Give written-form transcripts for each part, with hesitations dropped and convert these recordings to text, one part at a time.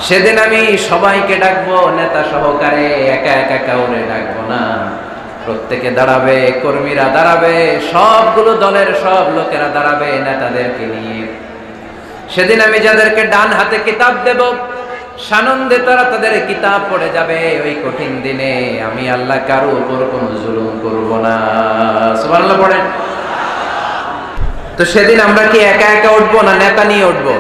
সেদিন আমি সবাইকে ডাকবো, নেতা সহকারে, একা একা কাউরে ডাকবো না। প্রত্যেকে দাঁড়াবে, কর্মীরা দাঁড়াবে, সবগুলো দলের সব লোকেরা দাঁড়াবে নেতাদেরকে নিয়ে। সেদিন আমি যাদেরকে ডান হাতে কিতাব দেব, সানন্দে তারা তাদের কিতাব পড়ে যাবে। ওই কঠিন দিনে আমি আল্লাহ কারো উপর কোনো জুলুম করব না। সুবহানাল্লাহ পড়েন। তো সেদিন আমরা কি একা একা উঠবো না নেতা নিয়ে উঠবো?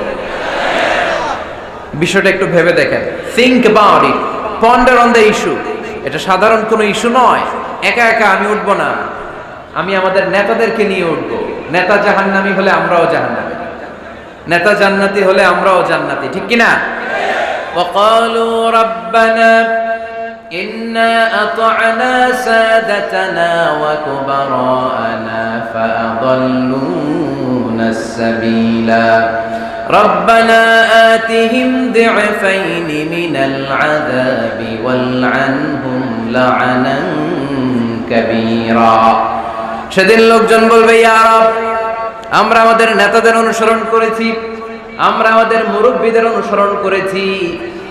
বিষয়টা একটু ভেবে দেখেন। Think about it, ponder on the issue. এটা সাধারণ কোনো ইস্যু নয়। একা একা আমি উঠবো না, আমি আমাদের নেতাদেরকে নিয়ে উঠবো। নেতা জাহান্নামী হলে আমরাও জাহান্নামী, নেতা জান্নাতি হলে আমরাও জান্নাতি, ঠিক কিনা? وقالوا ربنا إنا أطعنا سادتنا وكبراءنا فأضلونا السبيلا ربنا آتهم ضعفين من العذاب والعنهم لعنا كبيرا। সেদিন লোকজন বলবে, ইয়া রব, আমরা আমাদের নেতাদের অনুসরণ করেছি, আমরা আমাদের মুরব্বীদের অনুসরণ করেছি,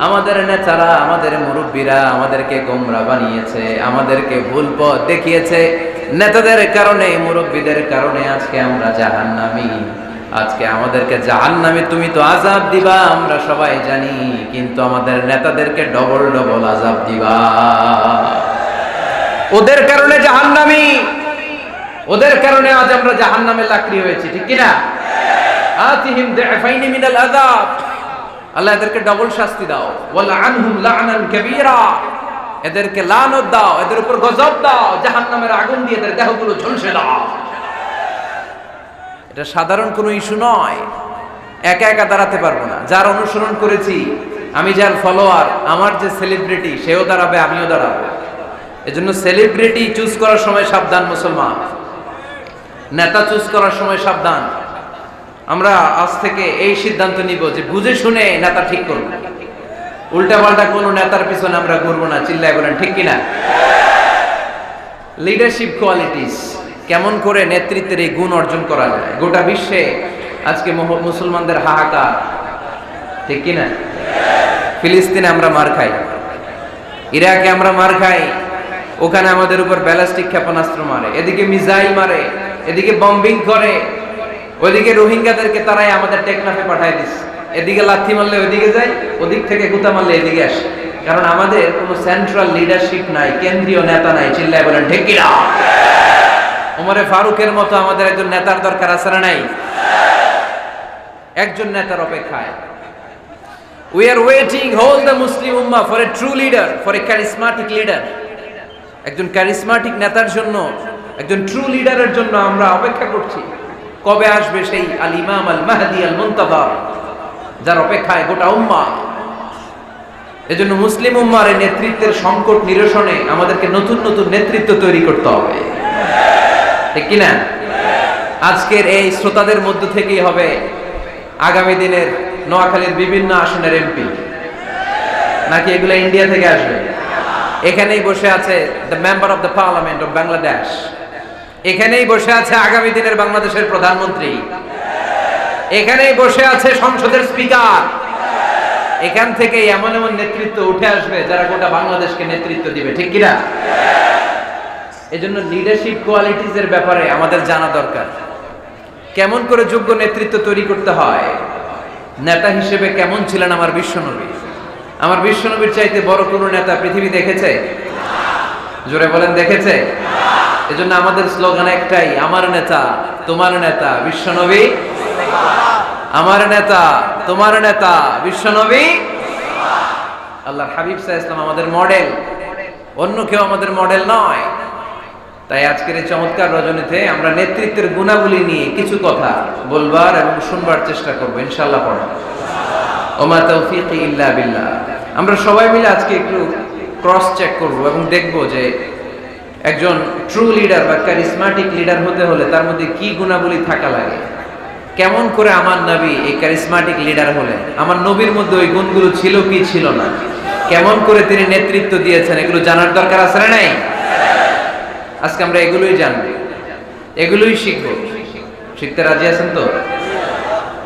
আমাদের নেতারা, আমাদের মুরব্বীরা আমাদেরকে গোমরা বানিয়েছে, আমাদেরকে ভুল পথ দেখিয়েছে। নেতাদের কারণে, মুরব্বীদের কারণে আজকে আমরা জাহান্নামী। আজকে আমাদেরকে জাহান্নামে তুমি তো আযাব দিবা, আমরা সবাই জানি, কিন্তু আমাদের নেতাদেরকে ডবল ডবল আযাব দিবা। ওদের কারণে জাহান্নামী, ওদের কারণে আজ আমরা জাহান্নামে লাকড়ি হয়েছি, ঠিক কিনা? আতিহিম দি'ফাইনি মিনাল আযাব, আল্লাহ এদেরকে ডবল শাস্তি দাও। ওয়াল আনহুম লা'নান কাবীরা, এদেরকে লানত দাও, এদের উপর গজব দাও, জাহান্নামের আগুন দিয়ে এদের দেহগুলো ঝলসে দাও। এটা সাধারণ কোনো ইস্যু নয়। একা একা দাঁড়াতে পারবো না। যার অনুসরণ করেছি আমি, যার ফলোয়ার, আমার যে সেলিব্রিটি, সেও দাঁড়াবে, আমিও দাঁড়াবো। এজন্য সেলিব্রিটি চুজ করার সময় সাবধান মুসলমান, নেতা চুজ করার সময় সাবধান। আমরা আজ থেকে এই সিদ্ধান্ত নিব যে বুঝে শুনে নেতা ঠিক করব, উল্টা পাল্টা কোনো নেতার পিছনে আমরা ঘুরবো না। চিল্লায় বলেন ঠিক কিনা? লিডারশিপ কোয়ালিটিস, কেমন করে নেতৃত্বের এই গুণ অর্জন করা যায়। গোটা বিশ্বে আজকে মুসলমানদের হাহাকার, ঠিক কিনা? ফিলিস্তিনে আমরা মার খাই, ইরাকে আমরা মার খাই, ওখানে আমাদের উপর ব্যালিস্টিক ক্ষেপণাস্ত্র মারে, এদিকে মিসাইল মারে, এদিকে বম্বিং করে, ওইদিকে রোহিঙ্গাদেরকে তারাই আমাদের টেকনাফে পাঠায় দিচ্ছে। এদিকে লাথি মারলে ওইদিকে যায়, ওদিক থেকে গুতা মারলে এদিকে আসে। কারণ আমাদের কোনো সেন্ট্রাল লিডারশিপ নাই, কেন্দ্রীয় নেতা নাই। চিল্লায় বলেন ঠিক কিনা? ওমরে ফারুকের মতো আমাদের একজন নেতার দরকার আছে না নাই? একজন নেতার অপেক্ষায়। We are waiting, all the Muslim ummah, for a true leader, for a charismatic leader. একজন ক্যারিসমাটিক নেতার জন্য, একজন ট্রু লিডারের জন্য আমরা অপেক্ষা করছি। কবে আসবে সেই আল ইমাম আল মাহদি আল মুনতাযর, যার অপেক্ষায় গোটা উম্মাহ। এজন্য মুসলিম উম্মার এই নেতৃত্বের সংকট নিরসনে আমাদেরকে নতুন নতুন নেতৃত্ব তৈরি করতে হবে, ঠিক কিনা? আজকের এই শ্রোতাদের মধ্য থেকেই হবে আগামী দিনের নোয়াখালীর বিভিন্ন আসনের এমপি, নাকি এগুলো ইন্ডিয়া থেকে আসবে? এখানেই বসে আছে the member of the parliament of Bangladesh, এখানেই বসে আছে আগামী দিনের বাংলাদেশের প্রধানমন্ত্রী, এখানেই বসে আছে সংসদের স্পিকার। এখান থেকে এমন এমন নেতৃত্ব উঠে আসবে যারা গোটা বাংলাদেশকে নেতৃত্ব দিবে, ঠিক কিনা? এজন্য লিডারশিপ কোয়ালিটিজ এর ব্যাপারে আমাদের জানা দরকার। কেমন করে যোগ্য নেতৃত্ব তৈরি করতে হয়। নেতা হিসেবে কেমন ছিলেন আমার বিশ্বনবী? আমার বিশ্বনবীর চাইতে বড় কোনো নেতা পৃথিবী দেখেছে? জোরে বলেন, দেখেছে? এজন্য আমাদের স্লোগান একটাই, আমার নেতা তোমার নেতা বিশ্বনবী, আমার নেতা তোমার নেতা বিশ্বনবী। আল্লাহর হাবিব সাল্লাল্লাহু আলাইহি ওয়াসাল্লাম আমাদের মডেল, অন্য কেউ আমাদের মডেল নয়। তাই আজকের এই চমৎকার রজনীতে আমরা নেতৃত্বের গুণাবলী নিয়ে কিছু কথা বলবার এবং শুনবার চেষ্টা করব ইনশাআল্লাহ। পড়া ওমা তাওফীকি ইল্লা বিল্লাহ। আমরা সবাই মিলে আজকে একটু ক্রস চেক করব এবং দেখব যে একজন ট্রু লিডার বা ক্যারিসমাটিক লিডার হতে হলে তার মধ্যে কি গুণাবলী থাকা লাগে। কেমন করে আমার নবী এই ক্যারিসমাটিক লিডার হলেন, আমার নবীর মধ্যে ওই গুণগুলো ছিল কি ছিল না, কেমন করে তিনি নেতৃত্ব দিয়েছেন, এগুলো জানার দরকার আছে না নাই? আজকে আমরা এগুলোই জানব, এগুলোই শিখব। শিখতে রাজি আছেন তো?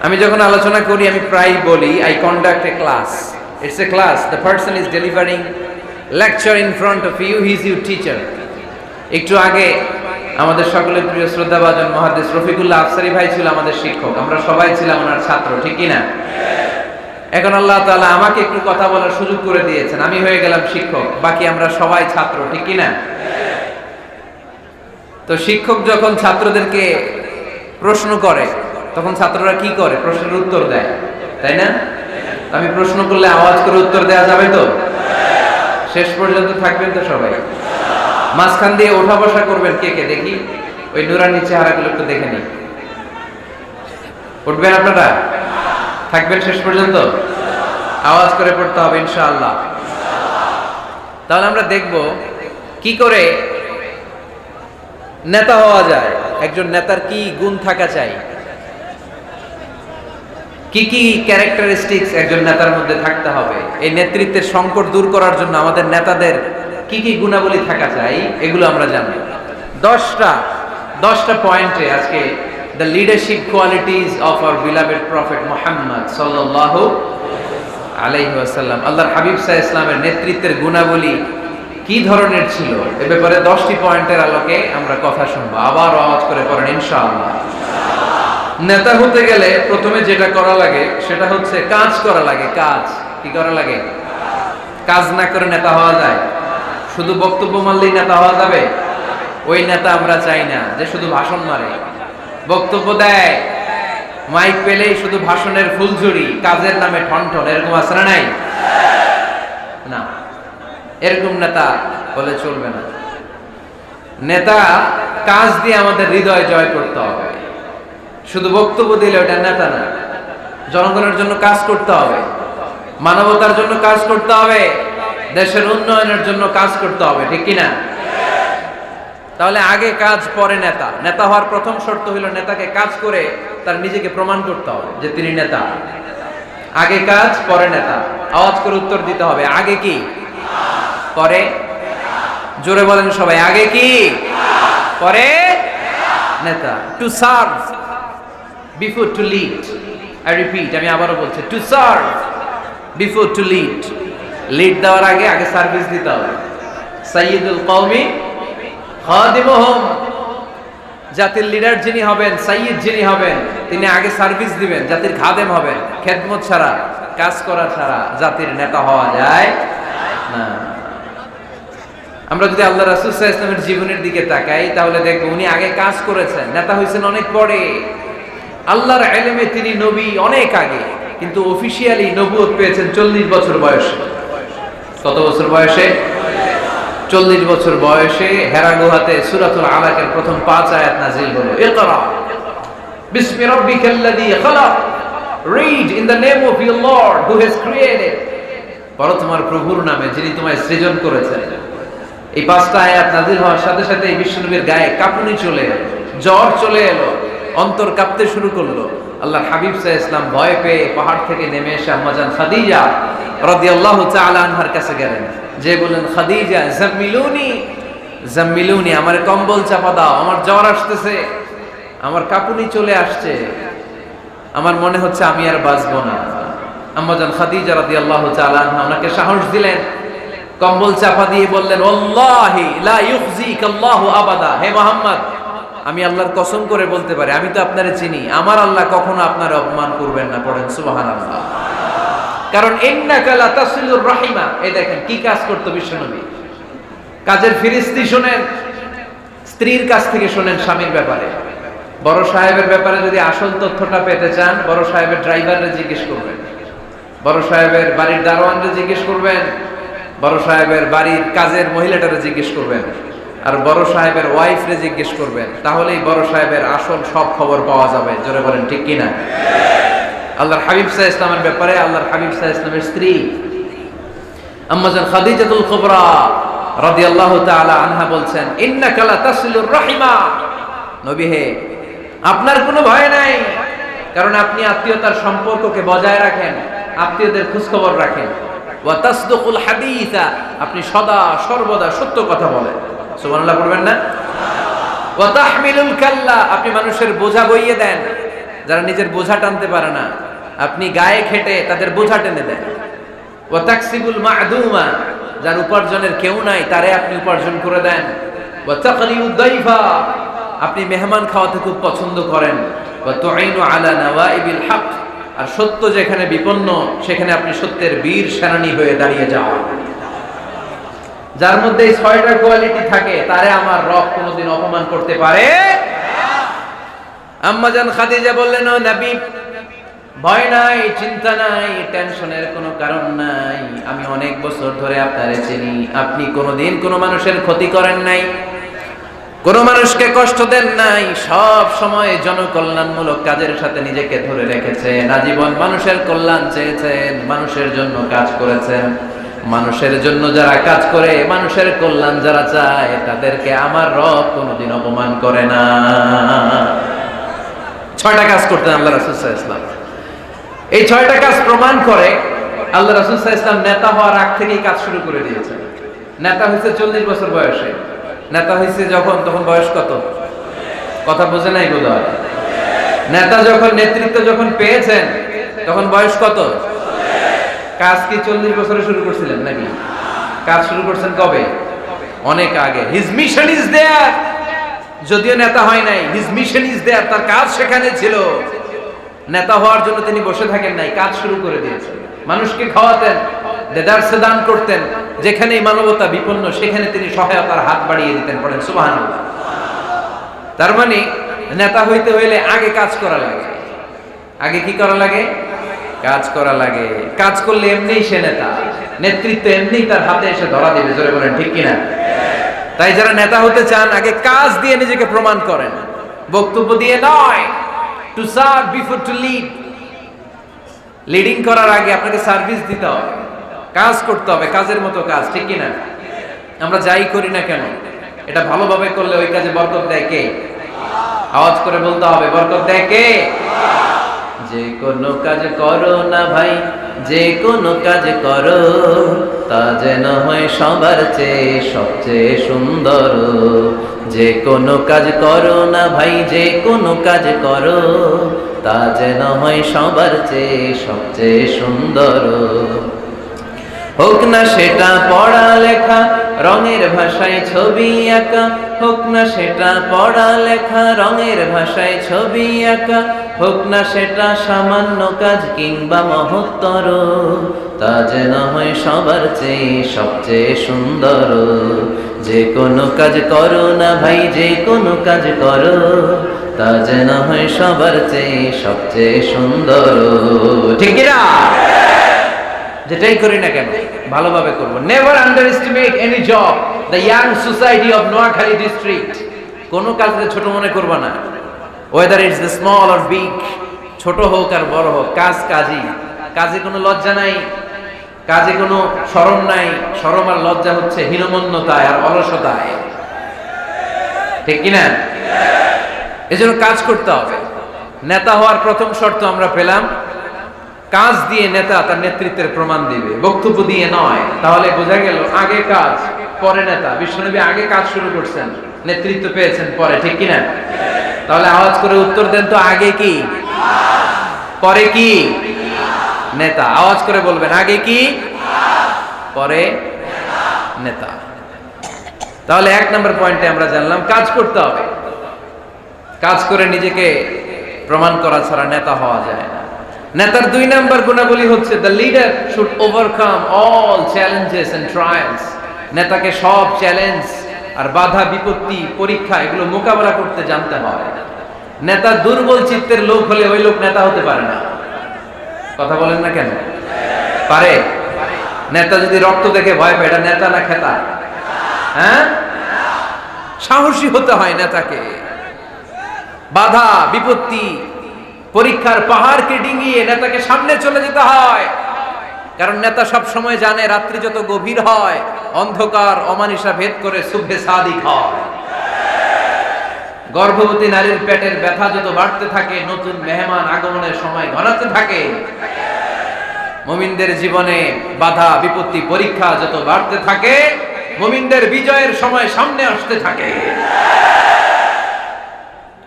আমি যখন আলোচনা করি আমি প্রায় বলি I conduct A class. It's a class. The person is delivering lecture in front of you. He is your teacher. একটু আগে আমাদের সকলের প্রিয় শ্রদ্ধাভাজন মুহাদ্দিস রফিকুল্লাহ আফসারী ভাই ছিল আমাদের শিক্ষক। আমরা সবাই ছিলাম ওনার ছাত্র, ঠিক কি না? এখন আল্লাহ তাআলা আমাকে একটু কথা বলার সুযোগ করে দিয়েছেন, আমি হয়ে গেলাম শিক্ষক, বাকি আমরা সবাই ছাত্র, ঠিক কি না? তো শিক্ষক যখন ছাত্রদেরকে প্রশ্ন করে তখন ছাত্ররা কি করে? প্রশ্নের উত্তর দেয়, তাই না? আমি প্রশ্ন করলে আওয়াজ করে উত্তর দেওয়া যাবে তো? শেষ পর্যন্ত থাকবেন তো সবাই? মাঝখান দিয়ে ওঠা বসা করবেন কে কে দেখি? ওই নুরানি চেহারাগুলো একটু দেখে নিই। উঠবেন আপনারা? থাকবেন শেষ পর্যন্ত? আওয়াজ করে পড়তে হবে ইনশাআল্লাহ। তাহলে আমরা দেখব কি করে নেতা হওয়া যায়, একজন নেতার কি গুণ থাকা চাই, কি কি ক্যারেক্টারিস্টিক্স একজন নেতার মধ্যে থাকতে হবে, এই নেতৃত্বের সংকট দূর করার জন্য আমাদের নেতাদের কি কি গুণাবলী থাকা চাই, এগুলো আমরা জানব। 10টা পয়েন্টে আজকে the leadership qualities of our beloved prophet Muhammad সাল্লাল্লাহু আলাইহি ওয়াসাল্লাম, আল্লাহর হাবিব সাল্লাল্লাহু আলাইহি ওয়াসাল্লামের নেতৃত্বের গুণাবলী কি ধরনের ছিল, এ ব্যাপারে 10টি পয়েন্টের আলোকে আমরা কথা শুনবো। আবার আওয়াজ করে পড়েন ইনশাআল্লাহ। নেতা হতে গেলে প্রথমে যেটা করা লাগে সেটা হচ্ছে কাজ করা লাগে। কাজ কি করা লাগে? কাজ না করে নেতা হওয়া যায়? শুধু বক্তব্য মারলেই নেতা হওয়া যাবে? ওই নেতা আমরা চাই না যে শুধু ভাষণ মারে, বক্তব্য দেয়, মাইক পেলেই শুধু ভাষণের ফুলঝুরি, কাজের নামে ঠনঠন, এরকম আছে না নাই? না, এরকম নেতা বলে চলবে না। নেতা কাজ দিয়ে আমাদের হৃদয় জয় করতে হবে। শুধু বক্তব্য দিলে ওটা নেতা না। জনগণের জন্য কাজ করতে হবে, মানবতার জন্য কাজ করতে হবে, দেশের উন্নয়নের জন্য কাজ করতে হবে, ঠিক কিনা? তাহলে আগে কাজ পরে নেতা। নেতা হওয়ার প্রথম শর্ত হলো নেতাকে কাজ করে তার নিজেকে প্রমাণ করতে হবে যে তিনি নেতা। আগে কাজ পরে নেতা। আওয়াজ করে উত্তর দিতে হবে, আগে কি পরে? জোরে বলেন সবাই, আগে কি পরে নেতা। To serve before to lead. I repeat, আমি আবারও বলছি, to serve before to lead. Lead দেওয়ার আগে আগে সার্ভিস দিতে হবে। সাইয়্যিদুল কওমি খাদিমুহুম, জাতির লিডার যিনি হবেন, সাইয়্যিদ যিনি হবেন, তিনি আগে সার্ভিস দিবেন, জাতির খাদেম হবেন। খেদমত ছাড়া, কাজ করা ছাড়া জাতির নেতা হওয়া যায় না। আমরা যদি আল্লাহ রাসূল সাল্লাল্লাহু আলাইহি ওয়াসাল্লামের জীবনের দিকে তাকাই তাহলে দেখব উনি আগে কাজ করেছেন, নেতা হয়েছেন অনেক পরে। আল্লাহর ইলমে তিনি নবী অনেক আগে, কিন্তু অফিশিয়ালি নবুয়ত পেয়েছেন 40 বছর বয়সে। কত বছর বয়সে? 40 বছর বয়সে হেরা গুহাতে সূরাতুল আলাকের প্রথম 5 আয়াত নাযিল হলো। ইকরা বিসমি রাব্বিকাল্লাযী খালাক, read in the name of your Lord who has created, পড়ো তোমার প্রভুর নামে যিনি তোমায় সৃজন করেছেন। এই 5টা আয়াত নাযিল হওয়ার সাথে সাথে এই বিশ্বনবীর গায়ে কাঁপুনি চলে এলো, জ্বর চলে এলো, অন্তর কাঁপতে শুরু করলো। আল্লাহর হাবিব সাল্লাল্লাহু আলাইহি ওয়াসাল্লাম ভয় পেয়ে পাহাড় থেকে নেমে এসে আম্মাজান খাদিজা রাদিয়াল্লাহু তাআলা আনহার কাছে গেলেন, যে বলেন, খাদিজা জাম্মিলুনি জাম্মিলুনি, আমার কম্বল চাপা দাও, আমার জ্বর আসতেছে, আমার কাঁপুনি চলে আসছে, আমার মনে হচ্ছে আমি আর বাঁচবো না। আম্মাজান খাদিজা রাদিয়াল্লাহু তাআলা আনহা ওনাকে সাহস দিলেন, কম্বল চাপা দিয়ে বললেন, ওয়াল্লাহি লা ইউখজিকাল্লাহু আবাদা, হে মুহাম্মদ, আমি আল্লাহর কসম করে বলতে পারি, আমি তো আপনারে চিনি, আমার আল্লাহ কখনো আপনার অপমান করবেন না। পড়েন সুবহানাল্লাহ। কারণ ইন্নাকা লা তাসিলুর রাহিমা, এই দেখেন কি কাজ করতে বিশ্বনবী। কাজের ফিরিস্তি শুনেন, স্ত্রীর কাছ থেকে শুনেন স্বামীর ব্যাপারে। বড় সাহেবের ব্যাপারে যদি আসল তথ্যটা পেতে চান, বড় সাহেবের ড্রাইভাররে জিজ্ঞেস করবেন, বড় সাহেবের বাড়ির দারোয়ানরে জিজ্ঞেস করবেন, বড় সাহেবের বাড়ির কাজের মহিলাটারে জিজ্ঞেস করবেন, আর বড় সাহেবের ওয়াইফরে জিজ্ঞেস করবেন, তাহলেই বড় সাহেবের আসল সব খবর পাওয়া যাবে। জোরে বলেন ঠিক কিনা? আল্লাহর হাবিব সাল্লাল্লাহু আলাইহি ওয়াসাল্লামের ব্যাপারে আল্লাহর হাবিব সাল্লাল্লাহু আলাইহি ওয়াসাল্লামের স্ত্রী আম্মাজান খাদিজাতুল কুবরা রাদিয়াল্লাহু তাআলা আনহা বলছেন, ইন্নাকা লা তাসিলুর রাহিমা, নবী হে, আপনার কোনো ভয় নাই, কারণ আপনি আত্মীয়তার সম্পর্ককে বজায় রাখেন, আত্মীয়দের খোঁজ খবর রাখেন। ওয়া তাসদুকুল হাদিসা, আপনি সদা সর্বদা সত্য কথা বলেন। সুবহানাল্লাহ পড়বেন না? ওয়া তাহমিলুল কাল্লা, আপনি মানুষের বোঝা বইয়ে দেন, যারা নিজের বোঝা টানতে পারে না, আপনি গায়ে খেটে তাদের বোঝা টেনে দেন। ওয়া তাকসিবুল মা'দুমা, যার উপার্জনের কেউ নাই তারে আপনি উপার্জন করে দেন। ওয়া তাকরিউদ দাইফা, আপনি মেহমান খাওয়াতে খুব পছন্দ করেন। ওয়া তুঈনু আলা নাওয়াইবিল হক, আর সত্য যেখানে বিপন্ন সেখানে আপনি সত্যের বীর সেনানী হয়ে দাঁড়িয়ে যান। যার মধ্যে এই 6টা কোয়ালিটি থাকে তারে আমার রব কোনোদিন অপমান করতে পারে না। আম্মা জান খাদিজা বললেন, ও নবী, ভয় নাই, চিন্তা নাই, টেনশনের কোনো কারণ নাই। আমি অনেক বছর ধরে আপনারে চিনি, আপনি কোনোদিন কোনো মানুষের ক্ষতি করেন নাই, কোনো মানুষকে কষ্ট দেন নাই, সব সময় জনকল্যাণমূলক কাজের সাথে নিজেকে ধরে রেখেছেন, আজীবন মানুষের কল্যাণ চেয়েছেন, মানুষের জন্য কাজ করেছেন। মানুষের জন্য যারা কাজ করে, মানুষের কল্যাণ যারা চায়, তাদেরকে আমার রব কোনোদিন অপমান করে না। 6টা কাজ করতেন আল্লাহ রাসূল সাল্লাল্লাহু আলাইহি ওয়াসাল্লাম। এই 6টা কাজ প্রমাণ করে আল্লাহ রাসূল সাল্লাল্লাহু আলাইহি ওয়াসাল্লাম নেতা হওয়ার আগ থেকেই কাজ শুরু করে দিয়েছেন। নেতা হয়েছে 40 বছর বয়সে। নেতা হয়েছে যখন, তখন বয়স কত? কথা বোঝে নাই বোধহয়। নেতা যখন, নেতৃত্ব যখন পেয়েছেন তখন বয়স কত? কাজ কি 40 বছরে শুরু করছিলেন নাকি? কাজ শুরু করছেন কবে? অনেক আগে। হিজ মিশন ইজ দেয়ার, যদিও নেতা হয় নাই, হিজ মিশন ইজ দেয়ার, তার কাজ সেখানে ছিল। নেতা হওয়ার জন্য তিনি বসে থাকেন নাই, কাজ শুরু করে দিয়েছেন। মানুষকে খাওয়াতেন, দেদারসে দান করতেন, যেখানেই মানবতা বিপন্ন সেখানে তিনি সহায়তার হাত বাড়িয়ে দিতেন। পড়েন সুবহানাল্লাহ। তার মানে নেতা হইতে হইলে আগে কাজ করা লাগে। আগে কি করা লাগে? কাজ করা লাগে। কাজ করলে এমনিই সে নেতা, নেতৃত্ব এমনিই তার হাতে এসে ধরা দেবে। জোরে বলেন ঠিক কিনা? তাই যারা নেতা হতে চান, আগে কাজ দিয়ে নিজেকে প্রমাণ করেন, বক্তব্য দিয়ে নয়। To serve before to lead. Leading করার আগে আপনাকে সার্ভিস দিতে হবে, কাজ করতে হবে, কাজের মতো কাজ, ঠিক কিনা? আমরা যাই করি না কেন, এটা ভালোভাবে করলে ওই কাজে বরকত দেয় কে? আওয়াজ করে বলতে হবে, বরকত দেয় কে? যে কোনো কাজ করো না ভাই, যে কোনো কাজ করো, তা যেন হয় সবার চেয়ে সবচেয়ে সুন্দর। যে কোনো কাজ করো না ভাই, যে কোনো কাজ করো, তা যেন হয় সবার চেয়ে সবচেয়ে সুন্দর। হোক না সেটা পড়া লেখা, রঙের ভাষায় ছবি আঁকা, হোক না সেটা পড়া লেখা, রঙের ভাষায় ছবি আঁকা, হোক না সেটা সামান্য কাজ কিংবা মহত্তর, তা যেন হয় সবার চেয়ে সবচেয়ে সুন্দর। যে কোনো কাজ করো না ভাই, যে কোনো কাজ করো, তা যেন হয় সবার চেয়ে সবচেয়ে সুন্দর। ঠিক না? যেটাই করি না কেন ভালোভাবে করবো। Never under estimate any job. The young society of Noakhali district. কোনো কাজকে ছোট মনে করবা না, whether it's the small or big. ছোট হোক আর বড় হোক, কাজ কাজই। কাজে কোনো লজ্জা নাই, কাজে কোনো শরম নাই। শরম আর লজ্জা হচ্ছে হীনমন্যতায় আর অলসতায়, ঠিক কিনা? এজন্য কাজ করতে হবে। নেতা হওয়ার প্রথম শর্ত আমরা পেলাম, কাজ দিয়ে নেতা তার নেতৃত্বের প্রমাণ দিবে, বক্তব্য দিয়ে নয়। তাহলে বোঝা গেল আগে কাজ পরে নেতা। বিশ্বনবী আগে কাজ শুরু করছেন, নেতৃত্ব পেয়েছেন পরে, ঠিক কিনা? তাহলে আওয়াজ করে উত্তর দেন তো, আগে কি পরে কি? নেতা। আওয়াজ করে বলবেন, আগে কি পরে নেতা। তাহলে 1 নম্বর পয়েন্টে আমরা জানলাম কাজ করতে হবে। কাজ করে নিজেকে প্রমাণ করা ছাড়া নেতা হওয়া যায় না। নেতার 2 নম্বর গুণাবলী হচ্ছে the leader should overcome all challenges and trials. নেতাকে সব চ্যালেঞ্জ আর বাধা বিপত্তি পরীক্ষা এগুলো মোকাবেলা করতে জানতে হয়। নেতা দুর্বল চিত্তের লোক হলে ওই লোক নেতা হতে পারে না। কথা বলেন না কেন? পারে? নেতা যদি রক্ত দেখে ভয় পায়, এটা নেতা না খেতা? হ্যাঁ, সাহসী হতে হয় নেতাকে। বাধা বিপত্তি পরীক্ষার পাহাড়কে ডিঙিয়ে নেতাকে সামনে চলে যেতে হয়। কারণ নেতা সব সময় জানে রাত্রি যত গভীর হয়, অন্ধকার অমানিসা ভেদ করে সুবহে সাদিক হয়। গর্ভবতী নারীর পেটের ব্যথা যত বাড়তে থাকে, নতুন মেহমান আগমনের সময় ঘনাতে থাকে। মুমিনদের জীবনে বাধা বিপত্তি পরীক্ষা যত বাড়তে থাকে, মুমিনদের বিজয়ের সময় সামনে আসতে থাকে।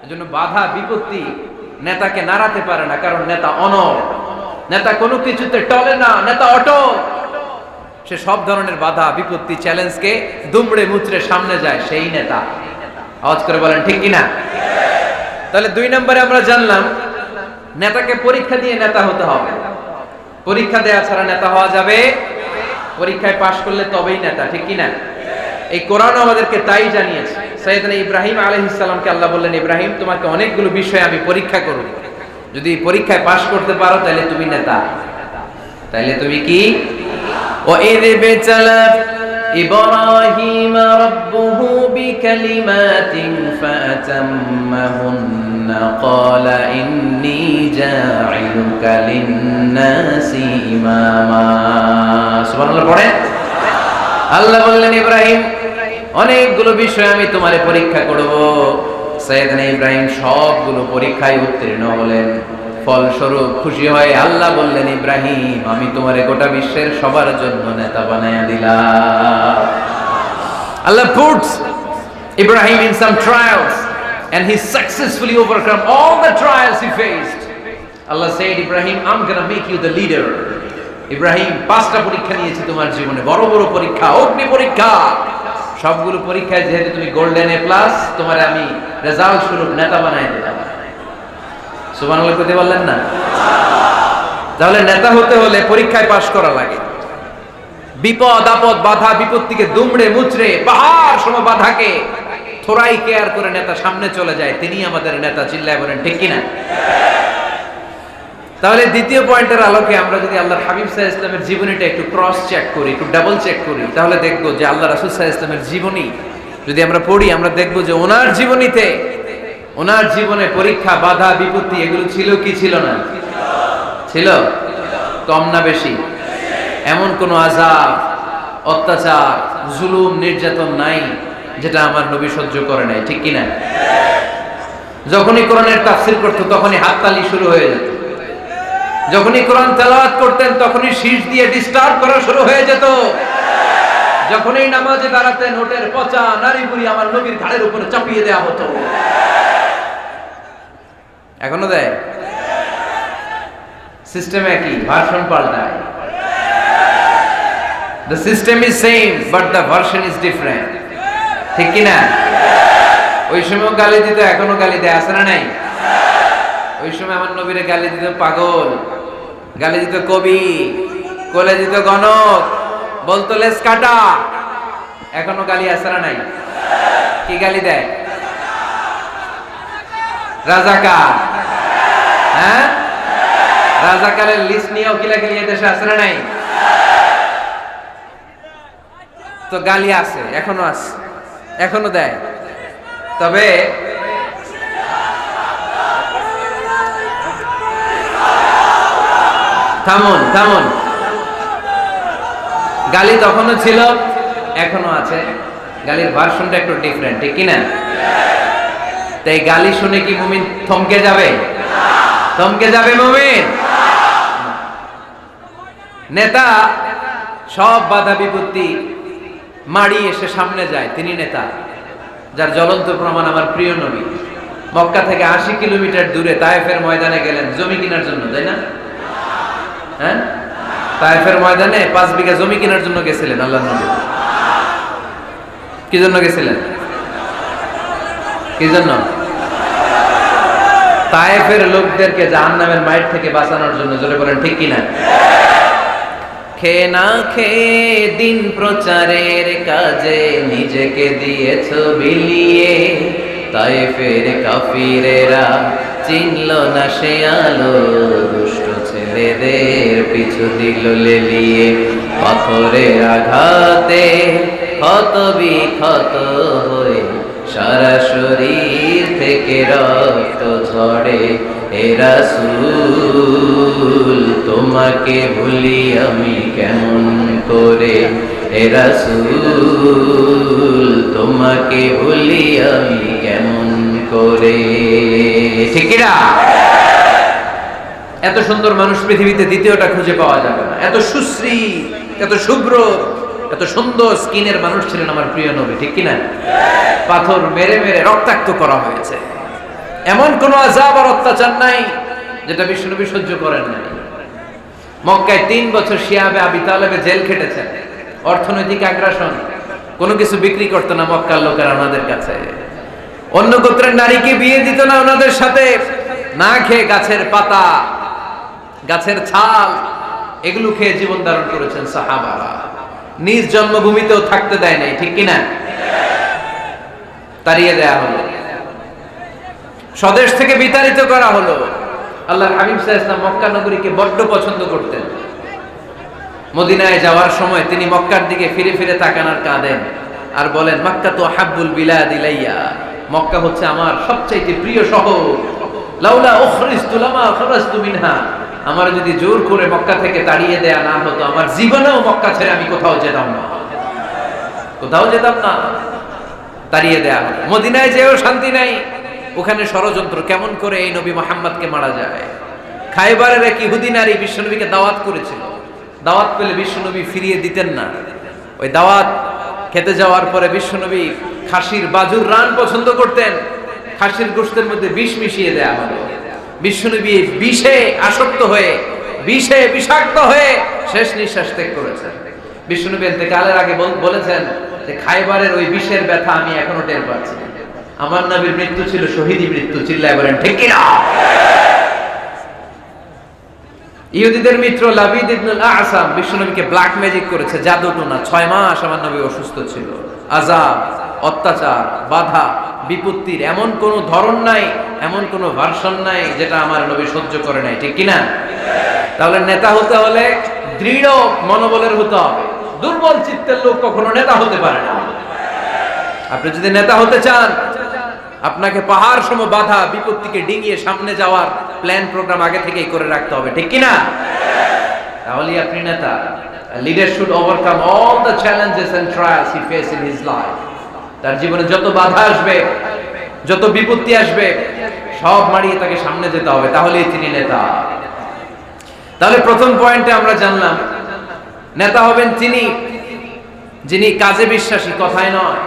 এজন্য বাধা বিপত্তি নেতাকে নাড়াতে পারে না, কারণ নেতা অনড়। নেতা কোনো কিছুতে টলে না, নেতা অটল। সে সব ধরনের বাধা বিপত্তি চ্যালেঞ্জকে দুমড়ে মুচড়ে সামনে যায়, সেই নেতা। আওয়াজ করে বলেন ঠিক কিনা? তাহলে 2 নম্বরে আমরা জানলাম নেতাকে পরীক্ষা দিয়ে নেতা হতে হবে। পরীক্ষা দেওয়া ছাড়া নেতা হওয়া যাবে? পরীক্ষায় পাশ করলে তবেই নেতা, ঠিক কিনা? এই কোরআন আমাদেরকে তাই জানিয়েছে। সাইয়েদনা ইব্রাহিম আলাইহিস সালামকে আল্লাহ বললেন, ইব্রাহিম তোমাকে অনেকগুলো বিষয়ে আমি পরীক্ষা করব, যদি পরীক্ষায় পাশ করতে পারো তাহলে তুমি নেতা। তাহলে তুমি কি? وَإِذِ ابْتَلَى إِبْرَاهِيمَ رَبُّهُ بِكَلِمَاتٍ فَأَتَمَّهُنَّ قَالَ إِنِّي جَاعِلُكَ لِلنَّاسِ إِمَامًا। সুবহানাল্লাহ পড়েন। আল্লাহ বললেন, ইব্রাহিম অনেকগুলো বিষয় আমি তোমারে পরীক্ষা করব। সাইয়েদনা ইব্রাহিম সবগুলো পরীক্ষায় উত্তীর্ণ হলেন। ফলস্বরূপ খুশি হয়ে আল্লাহ বললেন, ইব্রাহিম আমি তোমারে গোটা বিশ্বের সবার জন্য নেতা বানায়া দিলাম। Allah puts Ibrahim in some trials and he successfully overcome all the trials he faced. Allah said, Ibrahim, I'm gonna make you the leader. Ibrahim 5টা পরীক্ষা নিয়েছি তোমার জীবনে, বড় বড় পরীক্ষা, অগ্নি পরীক্ষা। সবগুলো পরীক্ষায় যেহেতু তুমি গোল্ডেন এ প্লাস, তোমার আমি রেজাল্ট স্বরূপ নেতা বানায় দিলাম। সুবহানাল্লাহ কইতে বললেন না? তাহলে নেতা হতে হলে পরীক্ষায় পাশ করা লাগে। বিপদ আপদ বাধা বিপত্তিকে দুমড়ে মুচড়ে পাহাড় সম বাধাকে থোড়াই কেয়ার করে নেতা সামনে চলে যায়, তিনি আমাদের নেতা। চিল্লায় বলেন ঠিক কিনা? তাহলে দ্বিতীয় পয়েন্টের আলোকে আমরা যদি আল্লাহর হাবিব সাল্লাল্লাহু আলাইহি ওয়াসাল্লামের জীবনীটা একটু ক্রস চেক করি, একটু ডাবল চেক করি, তাহলে দেখব যে আল্লাহ রাসূল সাল্লাল্লাহু আলাইহি ওয়াসাল্লামের জীবনী যদি আমরা পড়ি, আমরা দেখব যে ওনার জীবনীতে, ওনার জীবনে পরীক্ষা বাধা বিপত্তি এগুলো ছিল কি ছিল না? ছিল। কম না বেশি? এমন কোন আযাব অত্যাচার জুলুম নির্যাতন নাই যেটা আমার নবী সহ্য করে নাই, ঠিক কিনা? যখনই কোরআনের তাফসীর করতো তখনই হাততালি শুরু হয়ে যেত, যখনই কোরআন তেলাওয়াত করতেন তখনই শীষ দিয়ে ডিস্টার্ব করা শুরু হয়ে যেত, যখনই নামাজে দাঁড়াতেন ওটের পচা নারী বুড়ি আমার নবীর ঘাড়ের উপরে চাপিয়ে দেয়া হতো। এখনো দেয়? সিস্টেম একই, ভার্সন পাল্টায়। The system is same but the version is different, ঠিক কি না? ওই সময় গালি দিত, এখনো গালি দেয়, আছে না নাই? ওই সময় আমার নবীরে গালি দিত পাগল, গালি দিত কবি, কোলে দিত গণক, বলতো লেস কাটা। এখনো গালি আছে না নাই? কি গালি দেয়? রাজাকার। হ্যাঁ, রাজাকারের লিস্ট নিয়েও কিলাকিলি দেশে আছে না নাই? তো গালি আছে, এখনো আছে, এখনো দেয়। তবে থামুন থামুন, গালি তখনও ছিল, এখনো আছে, গালির ভার্সনটা একটু ডিফারেন্ট, ঠিক কিনা? তাই গালি শুনে কি মুমিন থমকে যাবে? থমকে যাবে মুমিন? নেতা সব বাধা বিপত্তি মাড়ি এসে সামনে যায়, তিনি নেতা। যার জ্বলন্ত প্রমাণ আমার প্রিয় নবী মক্কা থেকে 80 কিলোমিটার দূরে তায়েফের ময়দানে গেলেন জমি কেনার জন্য, তাই না? হ্যাঁ, তায়েফের ময়দানে 5 বিঘা জমি কেনার জন্য গেছিলেন আল্লাহর নবী। কি জন্য গেছিলেন? কি জন্য? তায়েফের লোকদেরকে জাহান্নামের মাইর থেকে বাঁচানোর জন্য। জোরে বলেন ঠিক কিনা? খেয়ে না খেয়ে দিন প্রচারের কাজে নিজেকে দিয়েছ বিলিয়ে, তায়েফের কাফিরেরা চিনল না সে আলো, দুষ্ট ছেলেদের পিছু দিল লেলিয়ে, পাথরের আঘাতে ক্ষত বিক্ষত হয়ে সারা শরীর থেকে রক্ত ঝরে। হে রাসূল তোমাকে ভুলি আমি কেমন করে, হে রাসূল তোমাকে ভুলি আমি কেমন করে। ঠিক না? এত সুন্দর মানুষ পৃথিবীতে দ্বিতীয়টা খুঁজে পাওয়া যাবে না। এত সুশ্রী, এত শুভ্র, এত সুন্দর স্কিনের মানুষ ছিলেন আমার প্রিয় নবী, ঠিক কিনা? পাথর মেরে মেরে রক্তাক্ত করা হয়েছে, এমন কোন আযাব আর অত্যাচার নাই যেটা বিশ্বনবী সহ্য করেন নাই। মক্কায় 3 বছর শিয়াবে আবি তালেবে জেল খেটেছেন, অর্থনৈতিক আগ্রাসন, কোনো কিছু বিক্রি করতো না মক্কার লোকেরা ওনাদের কাছে। অন্য গোত্রের নারীকে বিয়ে দিত না ওনাদের সাথে। না খেয়ে গাছের পাতা, গাছের ছাল এগুলো খেয়ে জীবন ধারণ করেছেন সাহাবারা। নিজ জন্মভূমিতেও থাকতে দেয় নাই, ঠিক কিনা? তাড়িয়ে দেয়া হলো, স্বদেশ থেকে বিতাড়িত করা হলো। আল্লাহর হাবিব সাল্লাল্লাহু আলাইহি ওয়াসাল্লাম মক্কা নগরীকে বড্ড পছন্দ করতেন। মদিনায় যাওয়ার সময় তিনি মক্কার দিকে ফিরে ফিরে তাকান আর কাঁদেন আর বলেন, মক্কা তো হাব্বুল বিলাদ ইলাইয়া, মক্কা হচ্ছে আমার সবচেয়ে প্রিয় শহর। লাউলা উখরিজতু লামা খারাজতু মিনহা, আমার যদি জোর করে মক্কা থেকে তাড়িয়ে দেয়া না হতো, আমার জীবনেও মক্কা ছেড়ে আমি কোথাও যেতাম না, কোথাও যেতাম না। তাড়িয়ে দেয়া হলো। মদিনায় যেও শান্তি নাই, ওখানে ষড়যন্ত্র কেমন করে এই নবী মুহাম্মদকে মারা যায়। খায়বারের এক ইহুদি নারী বিশ্বনবীকে দাওয়াত করেছিল। দাওয়াত পেলে বিশ্বনবী ফিরিয়ে দিতেন না। ওই দাওয়াত খেতে যাওয়ার পরে বিশ্বনবী খাসির বাজুর রান পছন্দ করতেন। খাসির গোশতের মধ্যে বিষ মিশিয়ে দেয়া হলো। বিশ্বনবী বিষে আসক্ত হয়ে, বিষে বিষাক্ত হয়ে শেষ নিঃশ্বাস ত্যাগ করেছেন। বিশ্বনবী ইন্তেকালের আগে বলেছেন যে খায়বারের ওই বিষের ব্যথা আমি এখনো টের পাচ্ছি। আমার নবীর মৃত্যু ছিল শহীদি মৃত্যু, চিল্লায় বলেন ঠিক কি না? ইহুদিদের মিত্র লাবিদ ইবনুল আ'সাম বিশ্বনবীকে ব্ল্যাক ম্যাজিক করেছে, জাদু টোনা। 6 মাস আমার নবী অসুস্থ ছিল। আযাব, অত্যাচার, বাধা, বিপত্তির এমন কোন ধরন নাই, এমন কোন ভার্সন নাই যেটা আমার নবী সহ্য করে নাই, ঠিক কি না? তাহলে নেতা হতে হলে দৃঢ় মনোবলের হতে হবে। দুর্বল চিত্তের লোক কখনো নেতা হতে পারে না। আপনি যদি নেতা হতে চান, আপনাকে পাহাড় সম বাধা বিপত্তিকে ডিঙিয়ে সামনে যাওয়ার প্ল্যান প্রোগ্রাম আগে থেকেই করে রাখতে হবে, ঠিক কি না? তাহলেই আপনি নেতা। Leader should overcome all the challenges and trials he face in his life. তার জীবনে যত বাধা আসবে, যত বিপত্তি আসবে, সব মারিয়ে তাকে সামনে যেতে হবে, তাহলেই তিনি নেতা। তাহলে প্রথম পয়েন্টে আমরা জানলাম নেতা হবেন তিনি যিনি কাজে বিশ্বাসী, কথায় নয়।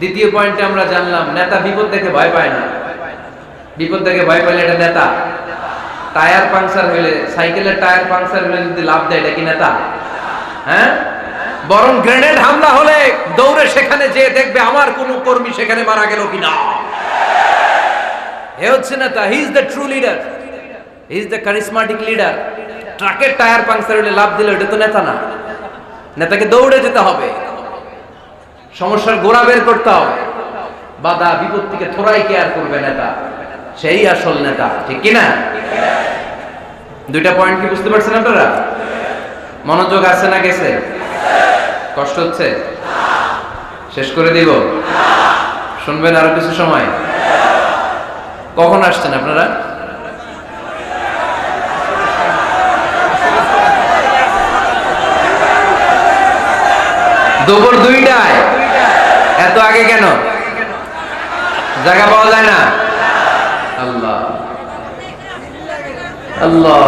দ্বিতীয় পয়েন্টে আমরা জানলাম নেতা বিপদ দেখে ভয় পায় না। বিপদ দেখে ভয় পাইলে এটা নেতা। টায়ার পাংচার হইলে, সাইকেলের টায়ার পাংচার হইলে যদি লাভ দেয়, এটা কি নেতা? হ্যাঁ, বরং গ্রেনেড হামলা হলে দৌড়ে সেখানে যেয়ে দেখবে আমার কোন কর্মী সেখানে মারা গেল কিনা। এ হচ্ছে নেতা। He is the true leader, he is the charismatic leader. ট্রাকের টায়ার পাংচার হইলে লাভ দিলে এটা তো নেতা না। নেতাকে দৌড়ে যেতে হবে, সমস্যার গোড়া বের করতে হবে, বাধা বিপত্তিকে থোড়াই কেয়ার করবে নেতা, সেই আসল নেতা, ঠিক কিনা? দুইটা পয়েন্ট কি বুঝতে পারছেন আপনারা? মনোযোগ আছে না গেছে? কষ্ট হচ্ছে? শেষ করে দিব? শুনবেন আরো কিছু সময়? কখন আসছেন আপনারা? দুপুর 2টায়। এত আগে কেন? জায়গা পাওয়া যায় না? আল্লাহ আল্লাহ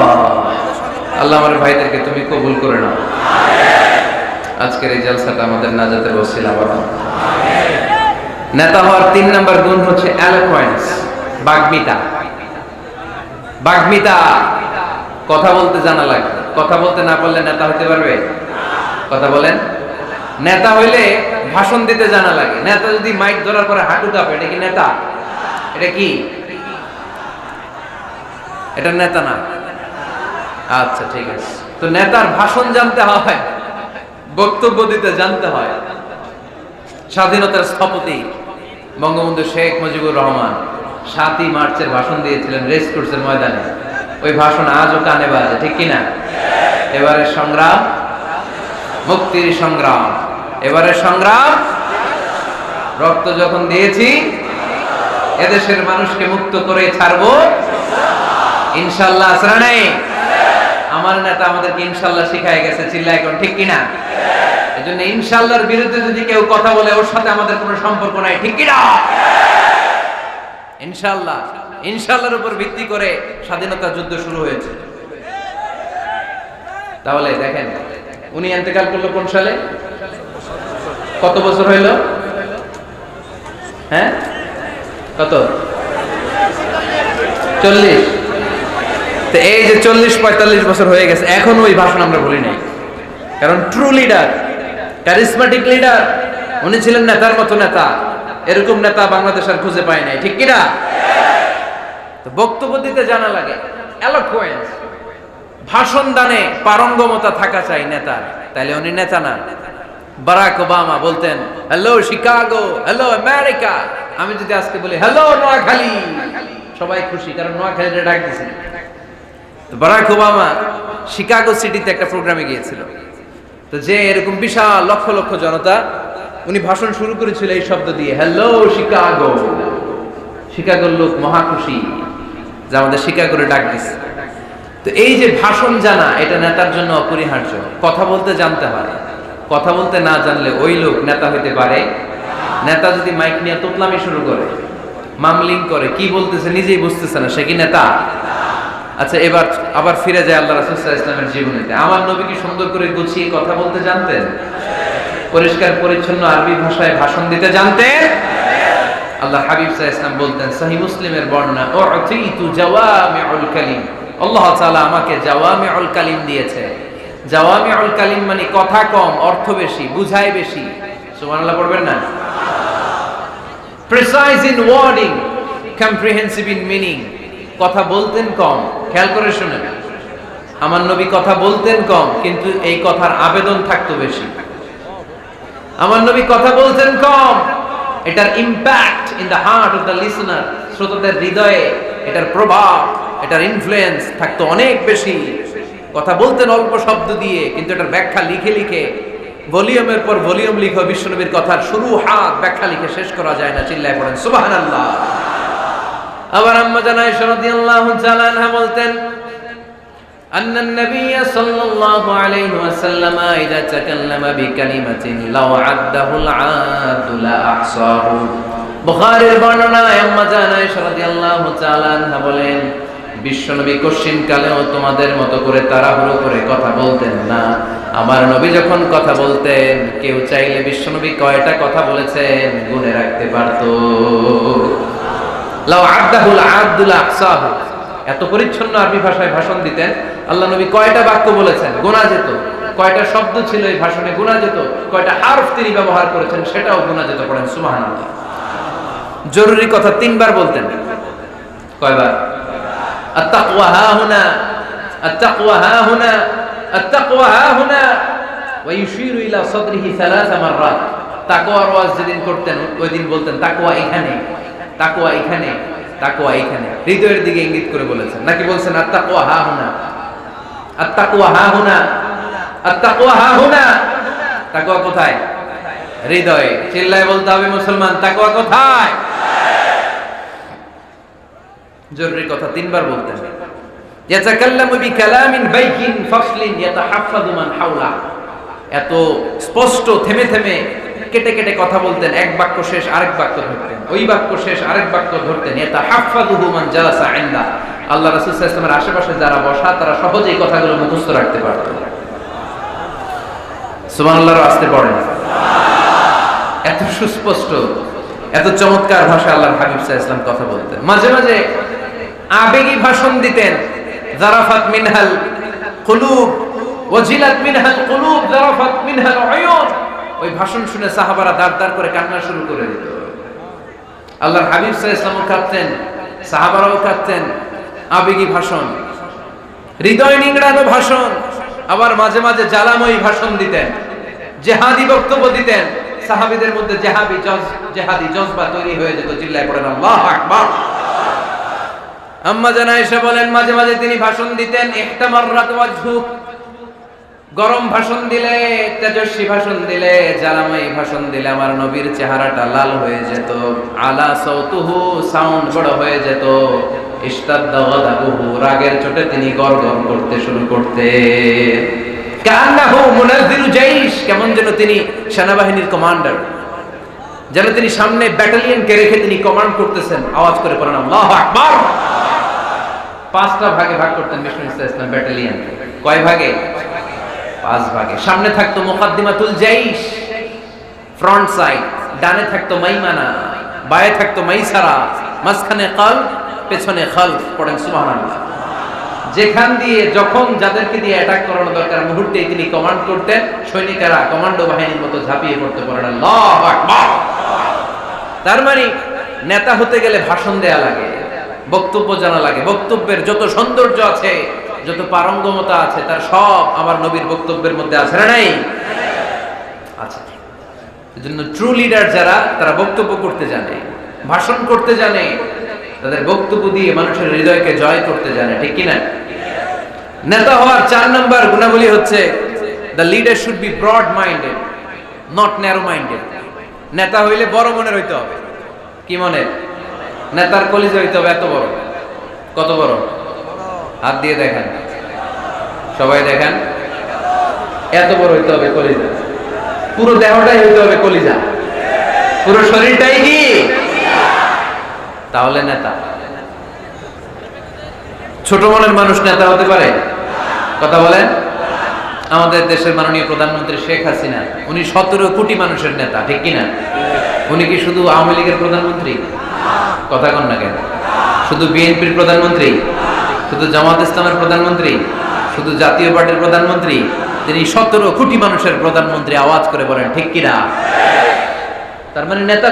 আল্লাহ আমার ভাইদেরকে তুমি কবুল করে নাও। আজকের এই জলসাটা আমাদের নাজাতের ওসিলা বানাও। নেতা হওয়ার 3 নাম্বার গুণ হচ্ছে এলোকোয়েন্স, বাগ্মিতা। বাগ্মিতা, কথা বলতে জানা লাগে। কথা বলতে না পারলে নেতা হতে পারবে? কথা বলেন। নেতা হইলে ভাষণ দিতে জানা লাগে। নেতা যদি মাইক ধরার পরে হাঁটু কাঁপে, এটা কি নেতা? এটা কি? এটা নেতা না। আচ্ছা ঠিক আছে। তো নেতার ভাষণ জানতে হয়, বক্তব্য দিতে জানতে হয়। স্বাধীনতার স্থপতি বঙ্গবন্ধু শেখ মুজিবুর রহমান 7ই মার্চের ভাষণ দিয়েছিলেন রেস কোর্সের ময়দানে। ওই ভাষণ আজও কানে বাজে, ঠিক কিনা? এবারে সংগ্রাম, মুক্তির সংগ্রাম। এবারে সংগ্রাম, রক্ত যখন দিয়েছি এদেশের মানুষকে মুক্ত করে ছাড়বো ইনশাআল্লাহ। আসরা নাই? আমার নেতা আমাদেরকে ইনশাআল্লাহ শিখায় গেছে, চিল্লায় কোন, ঠিক কিনা? এজন্য ইনশাআল্লাহর বিরুদ্ধে যদি কেউ কথা বলে ওর সাথে আমাদের কোনো সম্পর্ক নাই, ঠিক কিনা? ইনশাআল্লাহ, ইনশাআল্লাহর উপর ভিত্তি করে স্বাধীনতা যুদ্ধ শুরু হয়েছে। তাহলে দেখেন, উনি ইন্তেকাল করলো কোন সালে? কত বছর হইল? হ্যাঁ, কত? 40। তো এই যে 40-45 বছর হয়ে গেছে, এখন ওই ভাষণ আমরা ভুলি নাই। কারণ ট্রু লিডার ক্যারিসমেটিক লিডার, উনি ছিলেন নেতার মতো নেতা। এরকম নেতা বাংলাদেশ আর খুঁজে পায় নাই, ঠিক কিনা? তো বক্তব্য দিতে জানা লাগে, এলোকুয়েন্স, ভাষণ দানে পারঙ্গমতা থাকা চাই নেতার, তাইলে উনি নেতা না। বারাক ওবামা বলতেন হ্যালো শিকাগো, হ্যালো আমেরিকা। আমি যদি আজকে বলি হ্যালো নোয়াখালী, সবাই খুশি, কারণ নোয়াখালীতে ডাক দিছে। তো বারাক ওবামা শিকাগো সিটিতে একটা প্রোগ্রামে গিয়েছিল। তো যে এরকম বিশাল লক্ষ লক্ষ জনতা, উনি ভাষণ শুরু করেছিল এই শব্দ দিয়ে, হ্যালো শিকাগো। শিকাগোর লোক মহা খুশি যে আমাদের শিকাগোরে ডাক দিছে। তো এই যে ভাষণ জানা, এটা নেতার জন্য অপরিহার্য। কথা বলতে জানতে হয়, কথা বলতে না জানলে ওই লোক নেতা হইতে পারে। নেতা যদি মাইক নিয়ে তোতলামি শুরু করে, মামলিং করে, কি বলতেছে নিজেই বুঝতেছে না, সে কি নেতা? আচ্ছা, এবার আবার ফিরে যায় আল্লাহ রাসূল সাল্লাল্লাহু আলাইহি ওয়াসাল্লামের জীবনেতে। আমার নবী কি সুন্দর করে গুছিয়ে কথা বলতে জানতেন? পরিষ্কার পরিচ্ছন্ন আরবি ভাষায় ভাষণ দিতে জানতেন? আল্লাহ হাবিব সাল্লাল্লাহু আলাইহি ওয়াসাল্লাম বলতেন, সহিহ মুসলিমের বর্ণনা, উতিতু জাওয়ামিউল কালিম, আল্লাহ তাআলা আমাকে জাওয়ামিউল কালিম দিয়েছে। জাওয়ামিউল কালিম মানে কথা কম, অর্থ বেশি, বুঝায় বেশি। সুবহানাল্লাহ পড়বেন না? Precise in wording, comprehensive in meaning. কথা বলতেন কম, খেয়াল করে শুনেন, আমার নবী কথা বলতেন কম, কিন্তু এই কথার আবেদন থাকতো বেশি। আমার নবী কথা বলতেন কম, এটার impact in the heart of the listener, শ্রোতাদের হৃদয়ে এটার প্রভাব, এটার ইনফ্লুয়েন্স থাকতো অনেক বেশি। কথা বলতেন অল্প শব্দ দিয়ে, কিন্তু এটার ব্যাখ্যা লিখে লিখে, ভলিউমের পর ভলিউম লিখে বিশ্বনবীর কথার শুরু হাত ব্যাখ্যা লিখে শেষ করা যায় না। চিল্লায় পড়েন সুবহানাল্লাহ। আবার আম্মা জান আয়েশা রাদিয়াল্লাহু তাআলা আনহা বলতেন, আন্না নবী সাল্লাল্লাহু আলাইহি ওয়াসাল্লাম ইযা তাকাল্লামা বিকালিমাতিন লাউ আদ্দাহুল আদু লা আহসাহু। বুখারীর বর্ণনায় আম্মা জান আয়েশা রাদিয়াল্লাহু তাআলা আনহা বলেন, বিশ্বনবী কশিন কালেও তোমাদের মতো করে তাড়াহুড়ো করে কথা বলতেন না। আমার নবী যখন কথা বলতেন, কেউ চাইলে বিশ্বনবী কয়টা কথা বলেছেন গুনে রাখতে পারতো। লাউ আদ্দাহুল আদু লা আহসাহু, এত পরিচ্ছন্ন আরবি ভাষায় ভাষণ দিতেন। আল্লাহ নবী কয়টা বাক্য বলেছেন গোনা যেত, কয়টা শব্দ ছিল এই ভাষণে গোনা যেত, কয়টা হারফ তিনি ব্যবহার করেছেন সেটাও গোনা যেত। পড়েন সুবহানাল্লাহ। জরুরি কথা 3 বার বলতেন। কয়বার? আত-তাকওয়া হাহুনা, আত-তাকওয়া হাহুনা, আত-তাকওয়া হাহুনা, ওয়া ইউশিরু ইলা সাদরিহি 3 মাররাত। তাকওয়ার ওয়াজ যেদিন করতেন ওই দিন বলতেন তাকওয়া এখানে, তাকওয়া এখানে, তাকওয়া এখানে, হৃদয়ের দিকে ইঙ্গিত করে বলেছেন। নাকি বলছেন আত-তাকওয়া হাহুনা, আত-তাকওয়া হাহুনা, আত-তাকওয়া হাহুনা। তাকওয়া কোথায়? হৃদয়ে। চিল্লায় বলতে হবে মুসলমান, তাকওয়া কোথায়? জরুরি কথা 3 বার বলতেন। ইয়াতাকাল্লামু বিকালামিন বাইকিন ফাসলিন ইয়াতাহাফফাযু মান হাওলা। এত স্পষ্ট, থেমে থেমে, কেটে কেটে কথা বলতেন। এক বাক্য শেষ আরেক বাক্য ধরতেন, ওই বাক্য শেষ আরেক বাক্য ধরতেন। ইয়াতাহাফফাযুহু মান জালাসা ইনদা। আল্লাহ রাসূল সাল্লাল্লাহু আলাইহি ওয়াসাল্লামের আশেপাশে যারা বসা, তারা সহজেই কথাগুলো মুখস্থ রাখতে পারত। সুবহানাল্লাহর আস্তে পড়েন। এত সুস্পষ্ট, এত চমৎকার ভাষা আল্লাহর হাবিব সাল্লাল্লাহু আলাইহি ওয়াসাল্লাম কথা বলতেন। মাঝে মাঝে আবেগী ভাষণ দিতেন। যারাফাত মিনহাল কুলুব ওয়াজিলাত মিনহাল কুলুব যারাফাত মিনহাল উয়ুন। ওই ভাষণ শুনে সাহাবারা দাঁড় দাঁড় করে কান্না শুরু করে দিত। আল্লাহর হাবিব সাল্লাল্লাহু আলাইহি ওয়াসাল্লাম কাঁদতেন, সাহাবারাও কাঁদতেন। আবেগী ভাষণ, হৃদয় নিংড়ানো ভাষণ। আবার মাঝে মাঝে জ্বালাময়ী ভাষণ দিতেন, জিহাদি বক্তব্য দিতেন। সাহাবীদের মধ্যে জিহাদি জজবা তৈরি হয়ে যেত। চিল্লায় পড়েন আল্লাহু আকবার। আম্মা জান আয়েশা বলেন, মাঝে মাঝে তিনি ভাষণ দিতেন, ইহতামাররাত ওয়াজহু, গরম ভাষণ দিলে, তেজস্বী ভাষণ দিলে, জ্বালাময়ী ভাষণ দিলে আমার নবীর চেহারাটা লাল হয়ে যেত। আলা সাউতুহু, সাউন্ড বড় হয়ে যেত। ইশতাদ্দা গাদাবুহু, রাগের চোটে তিনি গড়গড় করতে শুরু করতেন। কান্নাহু মুনাজ্জিরু জাইশ, কেমন যেন তিনি সেনাবাহিনীর কমান্ডার, যেন তিনি সামনে ব্যাটালিয়নকে রেখে তিনি কমান্ড করতেছেন। আওয়াজ করে পড়েন আল্লাহু আকবার। 5টা ভাগে ভাগ করতেন বিষ্ণু ইসলাম ব্যাটালিয়ন। কয় ভাগে? 5 ভাগে। সামনে থাকতো মুকাদ্দিমাতুল জাইশ, ফ্রন্ট সাইড। ডানে থাকতো মাইমানা, বায়ে থাকতো মাইসারা, মাঝখানে কলব, পেছনে খালফ। পড়েন সুবহানাল্লাহ। যেখান দিয়ে যখন যাদেরকে দিয়ে অ্যাটাক করানো দরকার মুহূর্তে তিনি কমান্ড করতেন, সৈনিকেরা কমান্ডো বাহিনীর মতো ঝাঁপিয়ে পড়তে পারেন। আল্লাহু আকবার। তার মানে নেতা হতে গেলে ভাষণ দেয়া লাগে, বক্তব্য জানা লাগে। বক্তব্যের যত সৌন্দর্য আছে, যত পারঙ্গমতা আছে, তার সব আমার নবীর বক্তব্যের মধ্যে আছে না নাই? আচ্ছা, এজন্য ট্রু লিডার যারা, তারা বক্তব্য করতে জানে, ভাষণ করতে জানে, তাদের বক্তব্য দিয়ে মানুষের হৃদয়কে জয় করতে জানে, ঠিক কি না? নেতা হওয়ার 4 নম্বর গুণাবলী হচ্ছে the leader should be broad minded, not narrow minded. নেতা হইলে বড় মনের হইতে হবে। কি মনের? নেতার কলিজা হইতে হবে এত বড়। কত বড়? হাত দিয়ে দেখান, সবাই দেখান। এত বড় হইতে হবে কলিজা, পুরো দেহটাই হইতে হবে কলিজা, পুরো শরীরটাই কি? তাহলে নেতা। ছোট মনের মানুষ নেতা হতে পারে? কথা বলেন। আমাদের দেশের মাননীয় প্রধানমন্ত্রী শেখ হাসিনা, উনি 17 কোটি মানুষের নেতা, ঠিক কিনা? উনি কি শুধু আওয়ামী লীগের প্রধানমন্ত্রী? কথা কন না কেন? শুধু বিএনপির প্রধানমন্ত্রী? শুধু জামাত ইসলামের প্রধানমন্ত্রী? শুধু জাতীয় পার্টির প্রধানমন্ত্রী? তিনি 17 কোটি মানুষের প্রধানমন্ত্রী। আওয়াজ করে বলেন ঠিক কিনা? তার মানে নেতা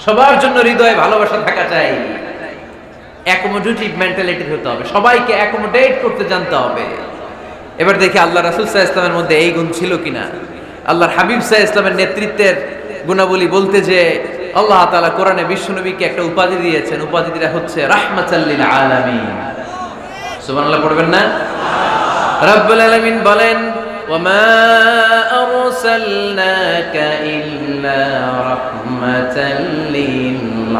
সবার জন্য হৃদয়ে ভালোবাসা থাকা চাই, অ্যাকোমোডেটিভ মেন্টালিটির হতে হবে, সবাইকে অ্যাকোমোডেট করতে জানতে হবে। এবার দেখি আল্লাহ রাসূল সাল্লাল্লাহু আলাইহি ওয়াসাল্লামের মধ্যে এই গুণ ছিল কিনা। আল্লাহর হাবিব সাল্লাল্লাহু আলাইহি ওয়াসাল্লামের নেতৃত্বের গুণাবলী বলতে যে আল্লাহ তাআলা কোরআনে বিশ্বনবীকে একটা উপাধি দিয়েছেন, উপাধিটা হচ্ছে রাহমাতাল লিল আলামিন। সুবহানাল্লাহ পড়বেন না? রব্বুল আলামিন বলেন ওয়ামা আরসালনাকা ইল্লা রাহমাতাল লিল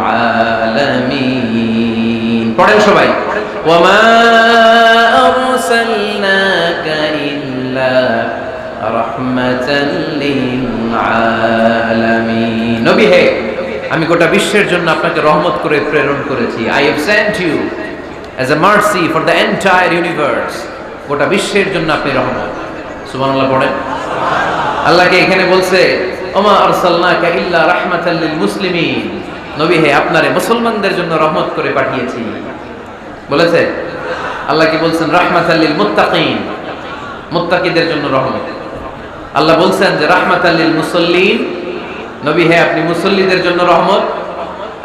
আলামিন। পড়েন সবাই, ওয়ামা আরসালনাকা ইল্লা রাহমাতাল লিল আলামিন। নবী হে, আমি গোটা বিশ্বের জন্য আপনাকে রহমত করে প্রেরণ করেছি। I have sent you as a mercy for the entire universe. গোটা বিশ্বের জন্য আপনি রহমত। সুবহানাল্লাহ পড়েন। আল্লাহকে এখানে বলছে ওমা আরসালনাকা ইল্লা রাহমাতাল লিল মুসলিমিন। নবী হে, আপনারে মুসলমানদের জন্য রহমত করে পাঠিয়েছি বলেছে। আল্লাহ কি বলছেন? রাহমাতাল লিল মুত্তাকিন, মুত্তাকিদের জন্য রহমত। আল্লাহ বলছেন যে রাহমাতাল লিল মুসাল্লিন, নবী হে আপনি মুসল্লিদের জন্য রহমত।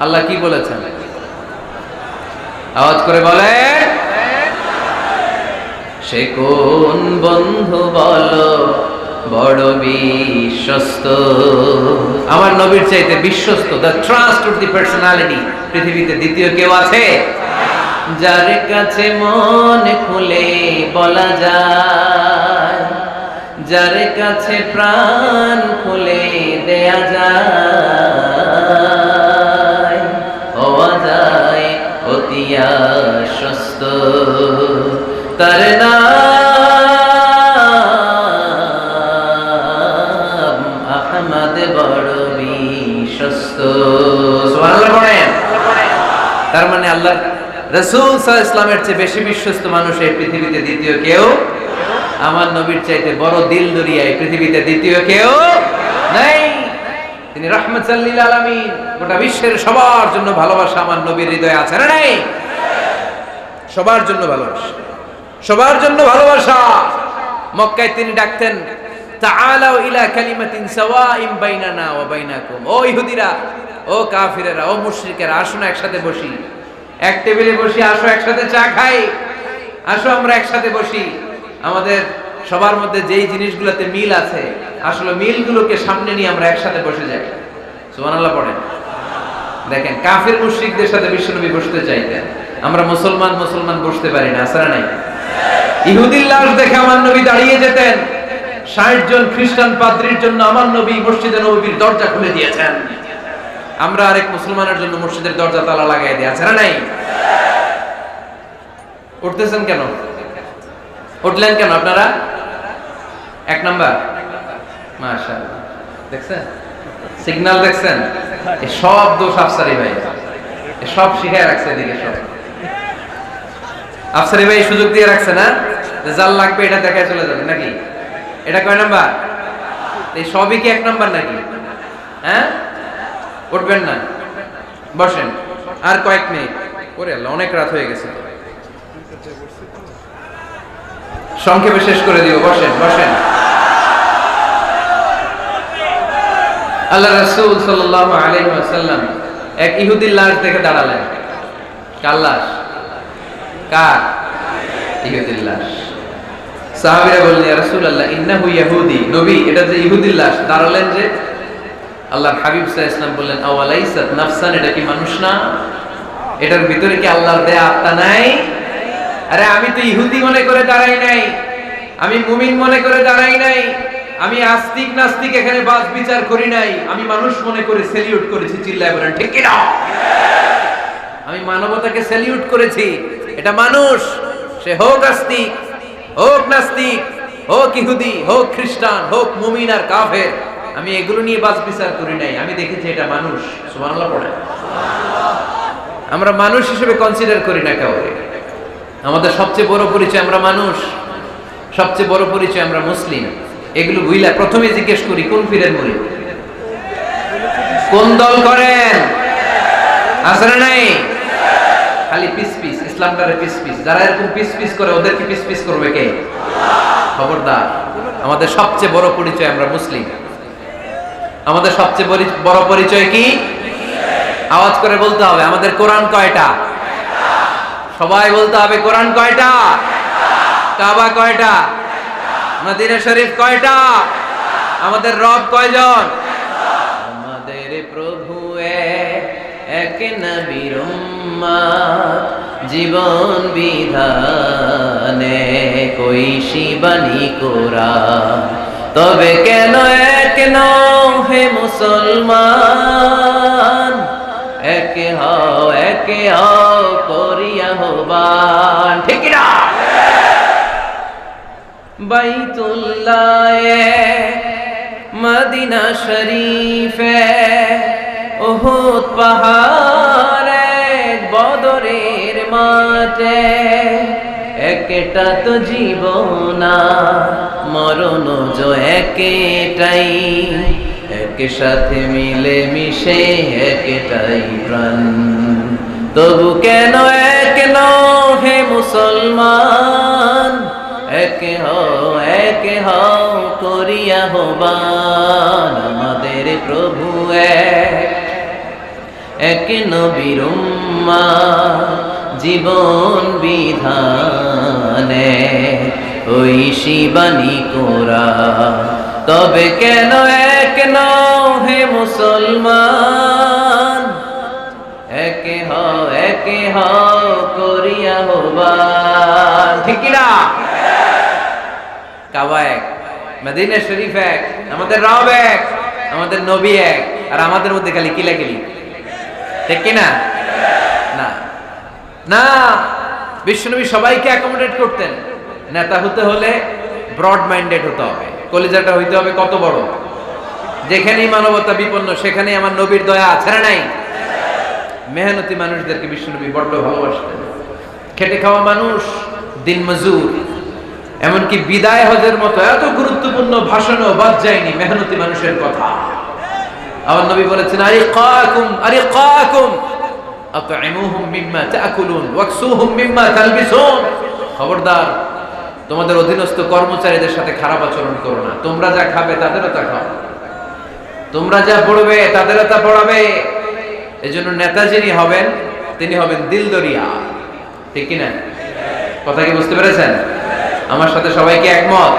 আল্লাহ কি বলেছেন? আওয়াজ করে বলেন। সে কোন বন্ধু বলো বড় বিশ্বস্ত? আমার নবীর চাইতে বিশ্বস্ত, দ্য ট্রাস্টওয়ার্দি পার্সোনালিটি পৃথিবীতে দ্বিতীয় কেউ আছে? যার কাছে মন খুলে বলা যায়, যার কাছে প্রাণ খুলে দেয়া যায়, হওয়া যায় অতি আশ্বস্ত। তার নাম আহমদ বড় বিশ্বস্ত। সুবহানাল্লাহ পড়েন। তার মানে আল্লাহ রাসূল সাল্লাল্লাহু আলাইহি ওয়াসাল্লামের চেয়ে বেশি বিশ্বস্ত মানুষ এই পৃথিবীতে দ্বিতীয় কেউ, আমার নবীর চাইতে বড় দিল দরিয়া এই পৃথিবীতে দ্বিতীয় কেউ নাই। তিনি রাহমাতাল লিল আলামিন, গোটা বিশ্বের সবার জন্য ভালোবাসা আমার নবীর হৃদয়ে আছে না নাই? সবার জন্য ভালোবাসা, সবার জন্য ভালোবাসা। মক্কায় তিনি ডাকতেন তাআলাউ ইলা কালিমাতিন সাওয়াইন বাইনানা ওয়া বাইনাকুম। ও ইহুদিরা, ও কাফিরেরা, ও মুশরিকেরা, আসুন একসাথে বসি, এক টেবিলে বসি, আসো একসাথে চা খাই, আসো আমরা একসাথে বসি। আমাদের সবার মধ্যে যেই জিনিসগুলোতে মিল আছে, আসলে মিলগুলোকে সামনে নিয়ে আমরা একসাথে বসে যাই। সুবহানাল্লাহ পড়েন। দেখেন, কাফির মুশরিকদের সাথে বিশ্বনবী বসতে চাইতেন, আমরা মুসলমান বসতে পারি না, আছে না নাই? ইহুদির লাশ দেখে আমার নবী দাঁড়িয়ে যেতেন। 60 জন খ্রিস্টান পাদ্রীর জন্য আমার নবী মসজিদে নববীর দরজা খুলে দিয়েছেন। আমরা আরেক মুসলমানের জন্য মসজিদের দরজা তালা লাগাই দিয়ে, আছে না নাই? উঠতেছেন কেন? উঠলেন কেন আপনারা? 1 নাম্বার, মাশাআল্লাহ, দেখছেন সিগন্যাল, দেখছেন? এই সব দোষ আফসারি ভাই, এই সব শিখায় রাখছে এদিকে। সব আফসারি ভাই সুযোগ দিয়ে রাখছে না, জাল লাগবে এটা দেখায় চলে যাবে নাকি? এটা কয় নাম্বার? এই সবই কি 1 নাম্বার নাকি? হ্যাঁ, উঠবেন না, বসেন আর কয়েক মিনিট। ওরে আল্লাহ, অনেক রাত হয়ে গেছে। সংক্ষেপে শেষ করে দিব, বসেন বসেন। আল্লাহ রাসূল সাল্লাল্লাহু আলাইহি ওয়াসাল্লাম এক ইহুদির লাশ দেখে দাঁড়ালেন। কার লাশ? কার? ইহুদির লাশ। সাহাবীরা বললেন, ইয়া রাসূলুল্লাহ ইন্নাহু ইহুদি, নবী এটা যে ইহুদির লাশ। দাঁড়ালেন যে, আল্লাহর হাবিব সাল্লাল্লাহু আলাইহি ওয়াসাল্লাম বললেন, আওয়ালাইসাত নাফসান, এটা কি মানুষ না? এটার ভিতরে কি আল্লাহর দেয়া আত্মা নাই? আরে আমি তো ইহুদি মনে করে দাঁড়াই নাই, আমি মুমিন মনে করে দাঁড়াই নাই, আমি আস্তিক নাস্তিক এখানে বাস বিচার করি নাই, আমি মানুষ মনে করে সেলিউট করেছি। চিল্লায় বলেন ঠিক কি না? আমি মানবতাকে সেলিউট করেছি। এটা মানুষ, সে হোক আস্তিক, হোক নাস্তিক, হোক ইহুদি, হোক খ্রিস্টান, হোক মুমিন আর কাফের, আমি এগুলো নিয়ে বাস বিচার করি নাই। আমি দেখেছি এটা মানুষ। সুবহানাল্লাহ পড়ে। আমরা মানুষ হিসেবে কনসিডার করি না কাউকে। আমাদের সবচেয়ে বড় পরিচয় আমরা মানুষ, সবচেয়ে বড় পরিচয় আমরা মুসলিম। এগুলো বুঝলা প্রথমে জিজ্ঞেস করি কোন পীরের মুরিদ, কোন দল করেন, আছে না নাই? খালি পিস পিস, ইসলামটারে পিস পিস। যারা এরকম পিস পিস করে ওদেরকে পিস পিস করবে কে? খবরদার। আমাদের সবচেয়ে বড় পরিচয় আমরা মুসলিম। আমাদের সবচেয়ে বড় পরিচয় কি? আওয়াজ করে বলতে হবে, আমাদের কোরআন কয়টা? সবাই বলতে হবে, কোরআন কয়টা? কাবা কয়টা? মদিনা শরীফ কয়টা? আমাদের রব কয়জন? আমাদের প্রভু এক নবীর উম্মত, জীবন বিধানে কইশি বাণী কোরআন। তবে কেন এক নও হে মুসলমান, একে হও করিয়া হবান। ঠিক না? বাইতুল্লাহ মদিনা শরীফে উহুদ পাহাড়ে বদরের মাঠে, একটা তো জীবন মরণ যে একটাই, একসাথে মিলে মিশে একটাই প্রাণ। তবু কেন এক নও হে মুসলমান, একে হও করিয়া হবান। আমাদের প্রভু এক নবীর উম্মত, জীবন বিধানে ওই শিবানী কোরআন। তবে কেন এক নও হে মুসলমান, একে হও করিয়া হবান। ঠিক না? কাবা এক, মদিনা শরীফ এক, আমাদের রব এক, আমাদের নবী এক, আর আমাদের মধ্যে খালি কিলাকিলি। ঠিক কি না? না না, বিশ্বনবী সবাইকে অ্যাকোমোডেট করতেন। নেতা হতে হলে ব্রড মাইন্ডেড হতে হবে, কলিজাটা হইতে হবে কত বড়। যেখানেই মানবতা বিপন্ন সেখানেই আমার নবীর দয়া আছে না নাই? মেহনতি মানুষদেরকে বিশ্বনবী বড্ড ভালোবাসতেন। খেটে খাওয়া মানুষ, দিন মজুর, এমনকি বিদায় হজের মতো এত গুরুত্বপূর্ণ ভাষণও বাদ যায়নি মেহনতি মানুষের কথা। আমার নবী বলেছেন, আরিকাকুম আতঈমুহুম মিম্মা তাকুলুন ওয়াকসুহুম মিম্মা তালবিসুন। খবরদার, তোমাদের অধীনস্থ কর্মচারীদের সাথে খারাপ আচরণ করো না। তোমরা যা খাবে তাদেরও তা খাও, তোমরা যা পড়বে তাদেরও তা পড়াবে। এজন্য নেতা যিনি হবেন তিনি হবেন দিলদরিয়া। ঠিক কি না? কথা কি বুঝতে পেরেছেন? আমার সাথে সবাইকে একমত?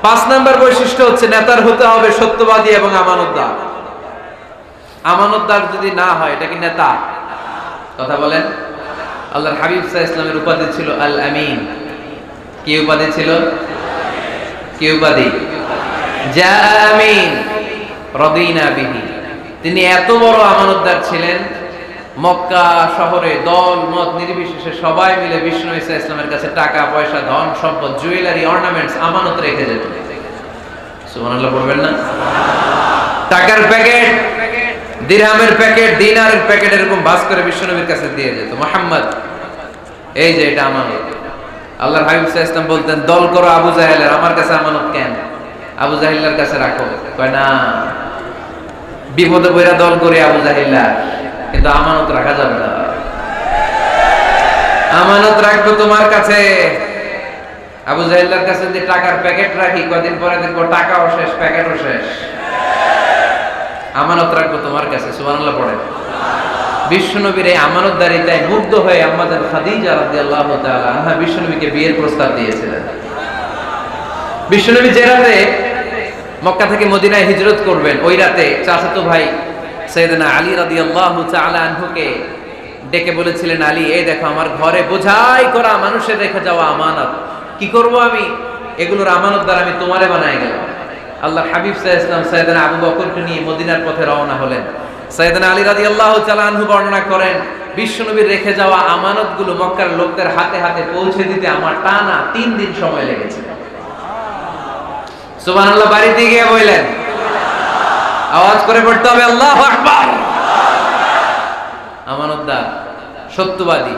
5 নাম্বার বৈশিষ্ট্য হচ্ছে নেতার হতে হবে সত্যবাদী এবং আমানতদার। আমানতদার যদি না হয় এটা কি নেতা? কথা বলেন। আল্লাহর হাবিব সাল্লাল্লাহু আলাইহি ওয়াসাল্লামের উপাধি ছিল আল আমিন। কি উপাধি ছিল? কি উপাধি? যা আমিন রাদিনা বিহি। তিনি এত বড় আমানতদার ছিলেন, মক্কা শহরে দল মত নির্বিশেষে সবাই মিলে বিষ্ণু সাল্লাল্লাহু আলাইহি ওয়াসাল্লামের কাছে টাকা পয়সা, ধন সম্পদ, জুয়েলারি, অর্নামেন্টস আমানত রেখে যেত। সুবহানাল্লাহ বলবেন না? টাকার প্যাকেট, দিরহামের প্যাকেট, দিনারের প্যাকেট এরকম বাস করে বিশ্বনবীর কাছে দিয়ে যেত। মুহাম্মদ, এই যে এটা আমানত। আল্লাহর হাবিব সাল্লাল্লাহু আলাইহি ওয়াসাল্লাম বলতেন, দল করো আবু জাহেলের, আমার কাছে আমানত কেন? আবু জাহেলের কাছে রাখো। কয় না, বিপদে পড়া দল করে আবু জাহেল্লা, কিন্তু আমানত রাখা যাবে না। আমানত রাখবো তোমার কাছে, আবু জাহেলের কাছে যে টাকার প্যাকেট রাখি, কদিন পরে দেখবো টাকাও শেষ, প্যাকেটও শেষ। আমানত রাখবো তোমার কাছে, সুবহানাল্লাহ পড়ে। বিশ্বনবীর এই আমানতদারিতায় মুগ্ধ হয়ে আমাদের খাদিজা রাদিয়াল্লাহু তাআলা আনহা বিশ্বনবীকে বিয়ের প্রস্তাব দিয়েছিলেন। বিশ্বনবী যে রাতে মক্কা থেকে মদিনায় হিজরত করবেন, ওই রাতে চাচাতো ভাই সাইয়েদনা আলী রাদিয়াল্লাহু তাআলা আনহুকে ডেকে বলেছিলেন, আলী, এই দেখো আমার ঘরে বোঝাই করা মানুষের রেখে যাওয়া আমানত, কি করব আমি? এগুলোর আমানতদার আমি তোমারে বানায় গেলাম। আল্লাহর হাবিব সাল্লাল্লাহু আলাইহি ওয়াসাল্লাম সাইয়েদনা আবু বকরকে নিয়ে মদিনার পথে রওনা হলেন। সাইয়েদনা আলী রাদিয়াল্লাহু তাআলা আনহু বর্ণনা করেন, বিশ্বনবীর রেখে যাওয়া আমানতগুলো মক্কার লোকদের হাতে হাতে পৌঁছে দিতে আমার টানা 3 দিন সময় লেগেছে। সুবহানাল্লাহ। বাড়িতে গিয়ে বললেন, আওয়াজ করে পড়তে হবে আল্লাহু আকবার। আমানতদার, সত্যবাদী,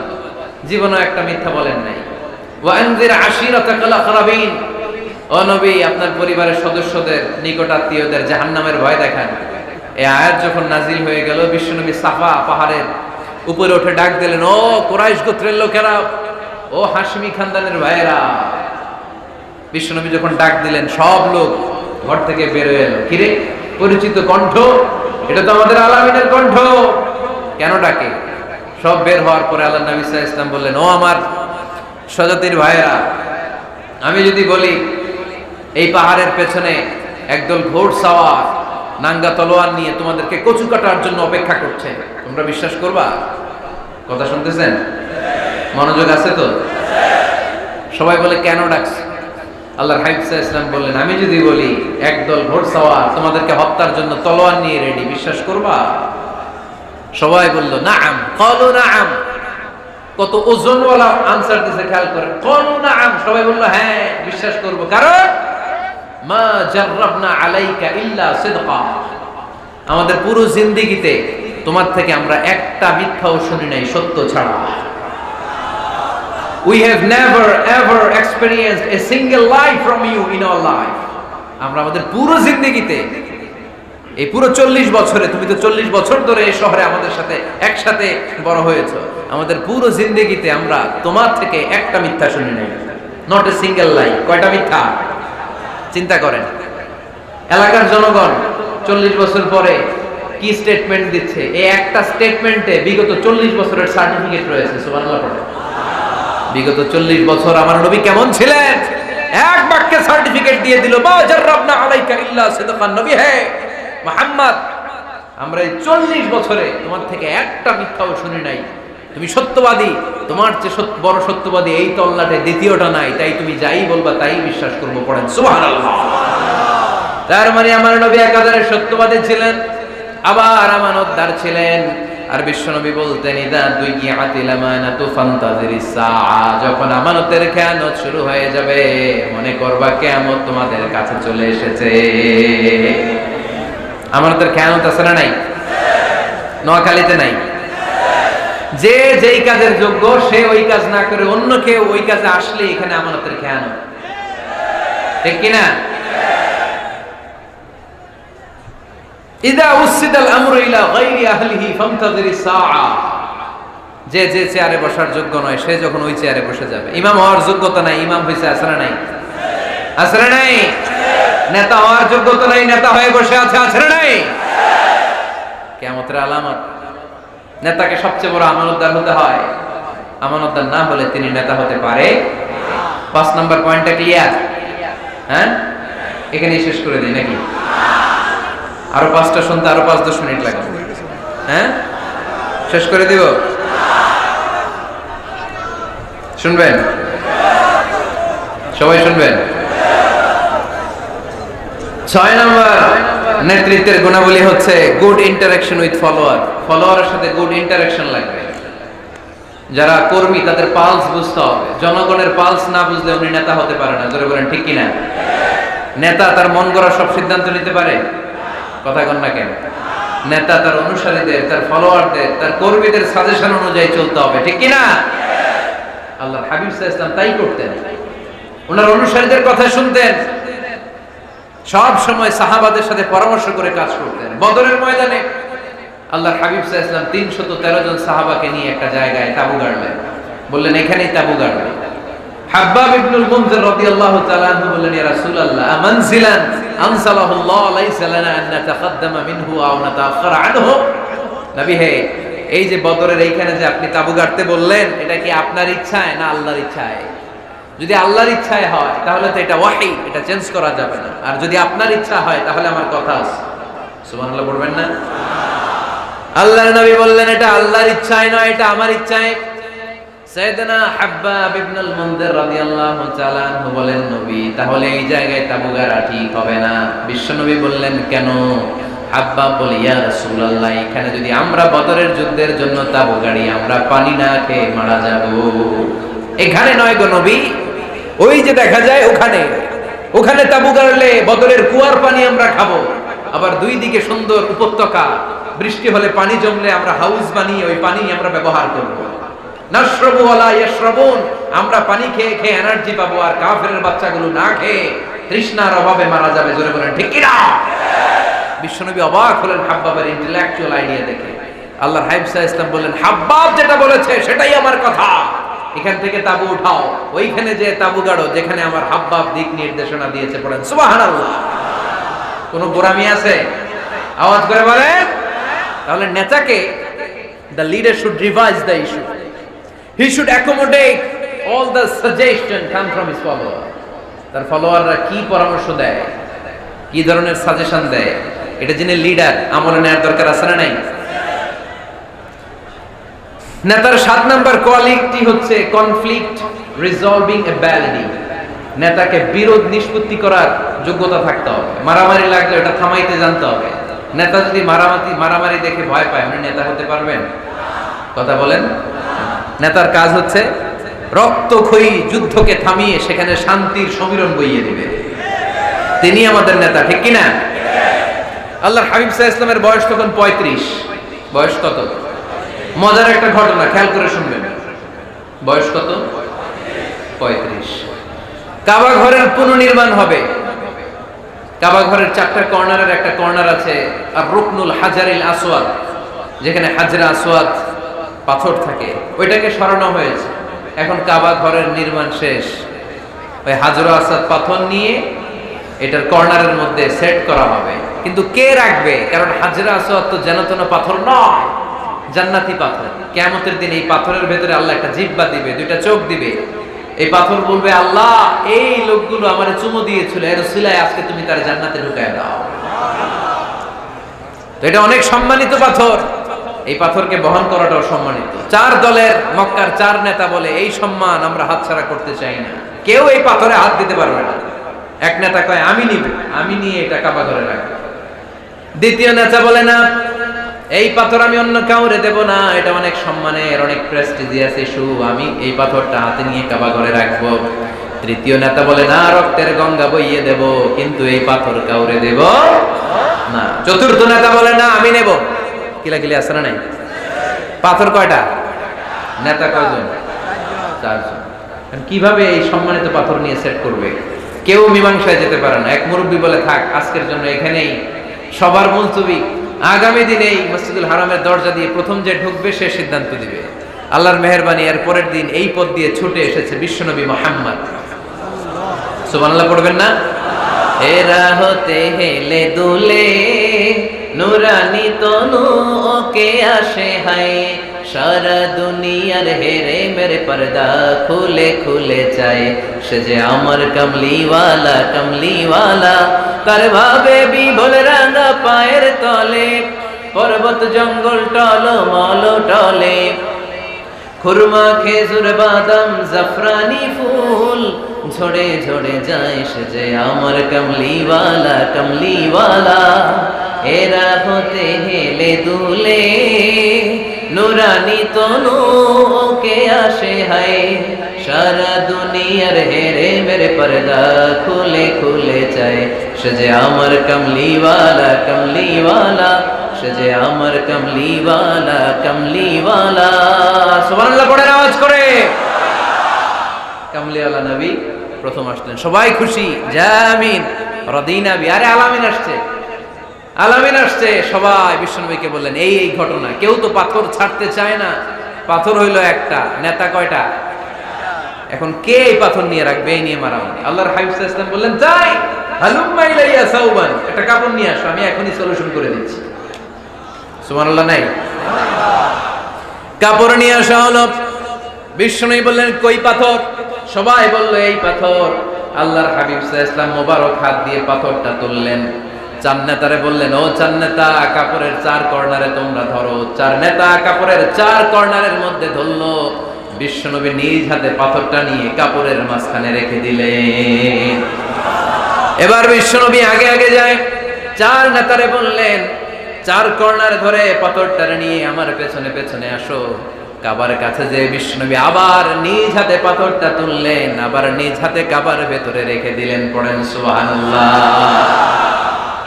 জীবনে একটা মিথ্যা বলেন নাই। ওয়া আনজির আশিরাতাকাল আকরাবিন, ও নবী, আপনার পরিবারের সদস্যদের, নিকট আত্মীয়দের জাহান্নামের ভয় দেখান। এই আয়াত যখন নাজিল হয়ে গেল, বিশ্বনবী সাফা পাহাড়ের উপরে উঠে ডাক দিলেন, ও কুরাইশ গোত্রের লোকেরা, ও হাশমি খানদানের ভাইয়েরা। বিশ্বনবী যখন ডাক দিলেন, সব লোক ঘর থেকে বের হয়ে এলো। কিরে, পরিচিত কণ্ঠ, এটা তো আমাদের আলামিনের কণ্ঠ, কেন ডাকে? সব বের হওয়ার পরে আল্লাহ নবী সাল্লাল্লাহু আলাইহি ওয়াসাল্লাম বললেন, ও আমার স্বজাতির ভাইয়েরা, আমি যদি বলি এই পাহাড়ের পেছনে একদল ঘোড়সাওয়ার নাঙ্গা তলোয়ার নিয়ে তোমাদেরকে কচু কাটার জন্য অপেক্ষা করছে, তোমরা বিশ্বাস করবা? কথা শুনতেছেন? মনোযোগ আছে তো? সবাই বলে, কেন ডাকছে? আল্লাহর হাবিব সাল্লাল্লাহু আলাইহি ওয়াসাল্লাম বললেন, আমি যদি বলি একদল ঘোড়সাওয়ার তোমাদেরকে হত্যার জন্য তলোয়ার নিয়ে রেডি, বিশ্বাস করবা? সবাই বলল, নাআম। ক্বালু নাআম। কত ওজনওয়ালা আনসার দিয়েছে, খেয়াল করেন। ক্বালু নাআম, সবাই বলল, হ্যাঁ বিশ্বাস করব। কারণ মা জাররাবনা আলাইকা ইল্লা সিদকা, আমাদের পুরো জিন্দেগিতে তোমার থেকে আমরা একটা মিথ্যাও শুনি নাই, সত্য ছাড়া। We have never ever experienced a single lie from you in our life. আমরা আমাদের পুরো জিন্দেগিতে, এই পুরো 40 বছরে, তুমি তো 40 বছর ধরে এই শহরে আমাদের সাথে একসাথে বড় হয়েছো, আমাদের পুরো জিন্দেগিতে আমরা তোমার থেকে একটা মিথ্যা শুনি নাই। নট এ সিঙ্গেল লাই। কয়টা মিথ্যা? চিন্তা করেন। এলাকার জনগণ 40 বছর পরে কি স্টেটমেন্ট দিচ্ছে? এই একটা স্টেটমেন্টে বিগত 40 বছরের সার্টিফিকেট রয়েছে। সুবহানাল্লাহ। বিগত 40 বছর আমার নবী কেমন ছিলেন, এক বাক্যে সার্টিফিকেট দিয়ে দিল, মা জাররাবনা আলাইকা ইল্লা সিদকান। নবী হে মুহাম্মদ, আমরা এই 40 বছরে তোমার থেকে একটা মিথ্যাও শুনি নাই, তুমি সত্যবাদী, তোমার চেয়ে বড় সত্যবাদী এই তল্লাটে দ্বিতীয়টা নাই, তাই তুমি যাই বলবা তাই বিশ্বাস করব। পড়েন সুবহানাল্লাহ। তার মানে আমার নবী একাধারে সত্যবাদী ছিলেন, আবার আমানতদার ছিলেন। আর বিশ্বনবী বলতেন, ইদা দুইয়াতিল আমানাতু ফান্তাজিরিস সাআ, যখন আমানতের খেয়ানত শুরু হয়ে যাবে, মনে করবা কিয়ামত তোমাদের কাছে চলে এসেছে। আমানতের খেয়ানত আছে না নাই? নোয়াখালীতে নাই? যে যেই কাজের যোগ্য সে ওই কাজ না করে অন্য কেউ ওই কাজে আসলে এখানে আমানতের খেয়ানত, ঠিক কিনা? ইদা উসিদাল আমরু ইলা গায়রি আহলিহি ফান্তাজিরিস সাআ, যে যে চেয়ারে বসার যোগ্য নয় সে যখন ওই চেয়ারে বসে যাবে। ইমাম হওয়ার যোগ্যতা নাই, ইমাম হইছে, আছে না নাই? আছে না নাই? নেতা হওয়ার যোগ্যতা নাই, নেতা হয়ে বসে আছে, আছে না নাই? কিয়ামতের আলামত। নেতাকে সবচেয়ে বড় আমানতদার হতে হয়, আমানতদার না হলে তিনি নেতা হতে পারে। 5 নাম্বার পয়েন্টটা ক্লিয়ার? হ্যাঁ, এখানেই শেষ করে দিই নাকি? আরো 5টা শুনতে আরো 5-10 মিনিট লাগবে। হ্যাঁ, শেষ করে দিব? শুনবেন? সবাই শুনবেন? 6 নাম্বার নেতৃত্বের গুণাবলী হচ্ছে গুড ইন্টারঅ্যাকশন উইথ ফলোয়ার। ফলোয়ারের সাথে গুড ইন্টারঅ্যাকশন লাগবে। যারা কর্মী তাদের পালস বুঝতে হবে। জনগণের পালস না বুঝলে উনি নেতা হতে পারে না। জোরে বলেন ঠিক কিনা? নেতা তার মন গড়া সব সিদ্ধান্ত নিতে পারে? কথা কন না কেন? নেতা তার অনুসারীদের, তার ফলোয়ারদের, তার কর্মীদের সাজেশন অনুযায়ী চলতে হবে, ঠিক কিনা? আল্লাহর হাবিব সাল্লাল্লাহু আলাইহি ওয়াসাল্লাম তাই করতেন। ওনার অনুসারীদের কথা শুনতেন, সব সময় সাহাবাদের সাথে পরামর্শ করে কাজ করতেন। বদরের ময়দানে আল্লাহর হাবিব সাল্লাল্লাহু আলাইহি ওয়াসাল্লাম 313 জন সাহাবাকে নিয়ে একটা জায়গায় তাঁবু গাড়লেন, বললেন এখানেই তাঁবু গাড়বে। হাব্বাব ইবনুল মুনজির রাদিয়াল্লাহু তাআলা আনহু বললেন, ইয়া রাসূলুল্লাহ মানজিলান আনসালাহুল্লাহ লাইসা লানা আন নাতাকাদ্দামা মিনহু আও নাতাআখারা আনহু। নবী হে, এই যে বদরের এইখানে যে আপনি তাবু গাড়তে বললেন, এটা কি আপনার ইচ্ছায় না আল্লাহর ইচ্ছায়? যদি আল্লাহর ইচ্ছায় হয় তাহলে তো এটা ওয়াহি, এটা চেঞ্জ করা যাবে না। আর যদি আপনার ইচ্ছা হয় তাহলে আমার কথা আছে। সুবহানাল্লাহ পড়বেন না? আল্লাহর নবী বললেন, এটা আল্লাহর ইচ্ছায় নয়, এটা আমার ইচ্ছায়। সাইয়েদনা হাব্বাব ইবনুল মুনজির রাদিয়াল্লাহু তাআলা আনহু বলেন, নবী তাহলে এই জায়গায় তাবু গাড়া ঠিক হবে না। বিশ্বনবী বললেন, কেন? হাব্বাব বলে, ইয়া রাসূলুল্লাহ, এখানে যদি আমরা বদরের যুদ্ধের জন্য তাবু গাড়ি, আমরা পানি না খেয়ে মারা যাব। এখানে নয় গো নবী, ওই যে দেখা যায় ওখানে, ওখানে তাবু গাড়লে বদরের কুয়ার পানি আমরা খাবো। আবার দুই দিকে সুন্দর উপত্যকা, বৃষ্টি হলে পানি জমলে আমরা হাউস বানিয়ে ওই পানি আমরা ব্যবহার করব। নাশরাবু ওয়ালা ইয়াশরাবুন, আমরা পানি খেয়ে খেয়ে এনার্জি পাবো, আর কাফেরের বাচ্চাগুলো না খেয়ে তৃষ্ণার অভাবে মারা যাবে। জোরে বলেন ঠিক কি না? বিশ্বনবী অবাক হলেন হাব্বাবের ইন্টেলেকচুয়াল আইডিয়া দেখে। আল্লাহর হাবিব সাল্লাল্লাহু আলাইহি ওয়াসাল্লাম বললেন, হাব্বাব যেটা বলেছে সেটাই আমার কথা, এখান থেকে তাবু উঠাও, ওইখানে যে তাবু গাড়ো যেখানে আমার হাব্বাব দিক নির্দেশনা দিয়েছে। পড়েন সুবহানাল্লাহ। কোনো গোরামি আছে? আওয়াজ করে বলেন। তাহলে নেতাকে, the leader should revise the issue. He should accommodate all the suggestion come from his follower. তার ফলোয়াররা কি পরামর্শ দেয়, কি ধরনের সাজেশন দেয়, এটা জেনে লিডার আমলে নেওয়ার দরকার আছে না নাই? নেতার 7 নাম্বার কোয়ালিটি হচ্ছে কনফ্লিক্ট রিজলভিং অ্যাবিলিটি। নেতাকে বিরোধ নিষ্পত্তি করার যোগ্যতা থাকতে হবে। মারামারি লাগলে এটা থামাইতে জানতে হবে। নেতা যদি মারামারি দেখে ভয় পায়, উনি নেতা হতে পারবেন? কথা বলেন। নেতার কাজ হচ্ছে রক্তক্ষয়ী যুদ্ধকে থামিয়ে সেখানে শান্তির সমীরণ বইয়ে দিবে। তিনি আমাদের নেতা, ঠিক কিনা? আল্লাহর হাবিব সাল্লাল্লাহু আলাইহি ওয়াসাল্লামের বয়স তখন 35। বয়স কত? মজার একটা ঘটনা, খেয়াল করে শুনবেন। বয়স কত? 35। কাবা ঘরের পুনর্নির্মাণ হবে। কাবা ঘরের 4টা কর্নারের একটা কর্নার আছে আর রুকনুল হাজারিল আসওয়াদ, যেখানে হাজরা আসওয়াদ পাথর থাকে, ওইটাকে সরানো হয়েছে। এখন কাবা ঘরের নির্মাণ শেষ, ওই হাজরা আসওয়াদ পাথর নিয়ে এটার কর্নারের মধ্যে সেট করা হবে। কিন্তু কে রাখবে? কারণ হাজরা আসওয়াদ তো যেন তেন পাথর নয়, জান্নাতি পাথর। কিয়ামতের দিন এই পাথরের ভেতরে আল্লাহ একটা জিহ্বা দিবে, 2টা চোখ দিবে। এই পাথর বলবে, আল্লাহ এই লোকগুলো আমারে চুমু দিয়েছিল, এর উসিলায় আজকে তুমি তার জান্নাতে ঢুকায় দাও। তো এটা অনেক সম্মানিত পাথর, এই পাথরকে বহন করাটাও সম্মানিত। 4 দলের মক্কার 4 নেতা বলে, এই সম্মান আমরা হাতছাড়া করতে চাই না, কেউ এই পাথরে হাত দিতে পারবে না। এক নেতা কয়, আমি নিব, আমি নিয়ে এটা কাবা ঘরে রাখবো। দ্বিতীয় নেতা বলে, না, এই পাথর আমি অন্য কাউরে দেব না, এটা অনেক সম্মানের, অনেক প্রেস্টিজিয়াস ইস্যু, আমি এই পাথরটা হাতে নিয়ে কাবা ঘরে রাখবো। তৃতীয় নেতা বলে, না, রক্তের গঙ্গা বইয়ে দেব, কিন্তু এই পাথর কাউরে দেব না। চতুর্থ নেতা বলে, না, আমি নেব। কিলাকিলি আছে না নাই? পাথর কয়টা? নেতা কয়জন? 4 জন। কিভাবে এই সম্মানিত পাথর নিয়ে সেট করবে? কেউ মীমাংসায় যেতে পারে না। এক মুরব্বী বলে, থাক, আজকের জন্য এখানেই সবার মুলতবি, আগামী দিনে এই মসজিদুল হারামের দরজা দিয়ে প্রথম যে ঢুকবে সে সিদ্ধান্ত দিবে। আল্লাহর মেহেরবানি, এর পরের দিন এই পথ দিয়ে ছুটে এসেছে বিশ্বনবী মুহাম্মদ। সুবহানাল্লাহ পড়বেন না? এরা হতে হেলে দুলে নুরানি তনু ওকে আসে হায়, সারা দুনিয়ার হেরে মেরে পর্দা খুলে খুলে চায়, সে যে আমার কমলিওয়ালা কমলিওয়ালা, তার ভাবে বিভোল রাঙা পায়ের তলে, পর্বত জঙ্গল টল মল টলে, খুরমা খেজুর বাদাম জাফরানি ফুল ঝরে ঝরে যায়, সে যে আমার কমলিওয়ালা কমলিওয়ালা। এরা হতে হেলে দুলে নুরানি তনু ওকে আসে হায়, সারা দুনিয়ার হেরে মেরে পর্দা খুলে খুলে চায়, সে যে আমার কমলিওয়ালা কমলিওয়ালা, সে যে আমার কমলিওয়ালা কমলিওয়ালা। সুবহানাল্লাহ পড়েন আওয়াজ করে। কমলিওয়ালা নবী প্রথম আসলেন, সবাই খুশি, জামিন রদিনা বি। আরে আলামিন আসছে, আলামিন আসছে। সবাই বিশ্বনবীকে বললেন, এই এই ঘটনা। কেউ তো পাথর ছাড়তে চায় না। পাথর হইল একটা, নেতা কয়টা? এখন কে এই পাথর নিয়ে রাখবে, এই নিয়ে মারামারি। আল্লাহর হাবিব সাল্লাল্লাহু আলাইহি ওয়াসাল্লাম বললেন, যাই হালুম্মা ইলাইয়া সাউবান, একটা কাপড় নিয়ে আসো, আমি এখনই সলিউশন করে দিচ্ছি। সুবহানাল্লাহ নাই? কাপড় নিয়ে আসা হলো। বিষ্ণুই বললেন, কই পাথর? সবাই বলল, এই পাথর। আল্লাহর হাবিব সাল্লাল্লাহু আলাইহি ওয়াসাল্লাম মোবারক হাত দিয়ে পাথরটা তুললেন। চার নেতারে বললেন, ও চার নেতা, কাপড়ের চার কর্নারে তোমরা ধরো। চার নেতা কাপড়ের চার কর্নারের মধ্যে ধরলো। বিশ্বনবী নিজ হাতে পাথরটা নিয়ে কাপড়ের মাঝখানে রেখে দিলেন। এবার বিশ্বনবী আগে আগে যায়, চার নেতারে বললেন, চার কর্নার ধরে পাথরটা নিয়ে আমার পেছনে পেছনে আসো। কাবার কাছে যে বিশ্বনবী আবার নিজ হাতে পাথরটা তুললেন, আবার নিজ হাতে কাবার ভেতরে রেখে দিলেন। পড়েন সুবহানাল্লাহ।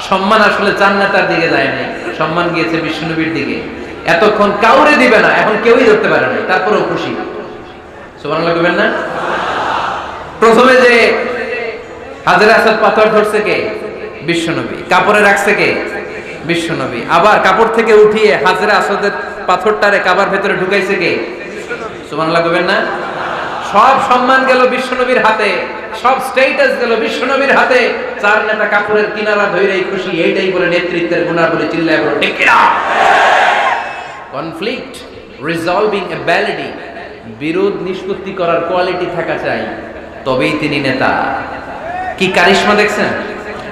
সম্মান আসলে চার নেতার দিকে যায় নাই, সম্মান গিয়েছে বিশ্বনবীর দিকে। এতক্ষণ কাউরে দিবে না, এখন কেউই ধরতে পারে না, তারপরেও খুশি। সুবহানাল্লাহ বলবেন না? প্রথমে যে হাজরে আসাদ পাথর ধরছে কে? বিশ্বনবী। কাপড়ে রাখছে কে? বিশ্বনবী। আবার কাপড় থেকে উঠিয়ে হাজরে আসাদের পাথরটারে কাবার ভেতরে ঢুকাইছে কে? সুবহানাল্লাহ বলবেন না? সব সম্মান গেল বিশ্বনবীর হাতে, সব স্ট্যাটাস গেল বিশ্বনবীর হাতে। চার নেতা কাপড়ের কিনারা ধইরেই খুশি। এইটাই বলে নেতৃত্বের গুণাবলী, চিল্লায় বলে ঠিক কিনা? কনফ্লিক্ট রিজলভিং অ্যাবিলিটি, বিরোধ নিষ্পত্তি করার কোয়ালিটি থাকা চাই, তবেই তিনি নেতা। কি কারিশমা দেখছেন?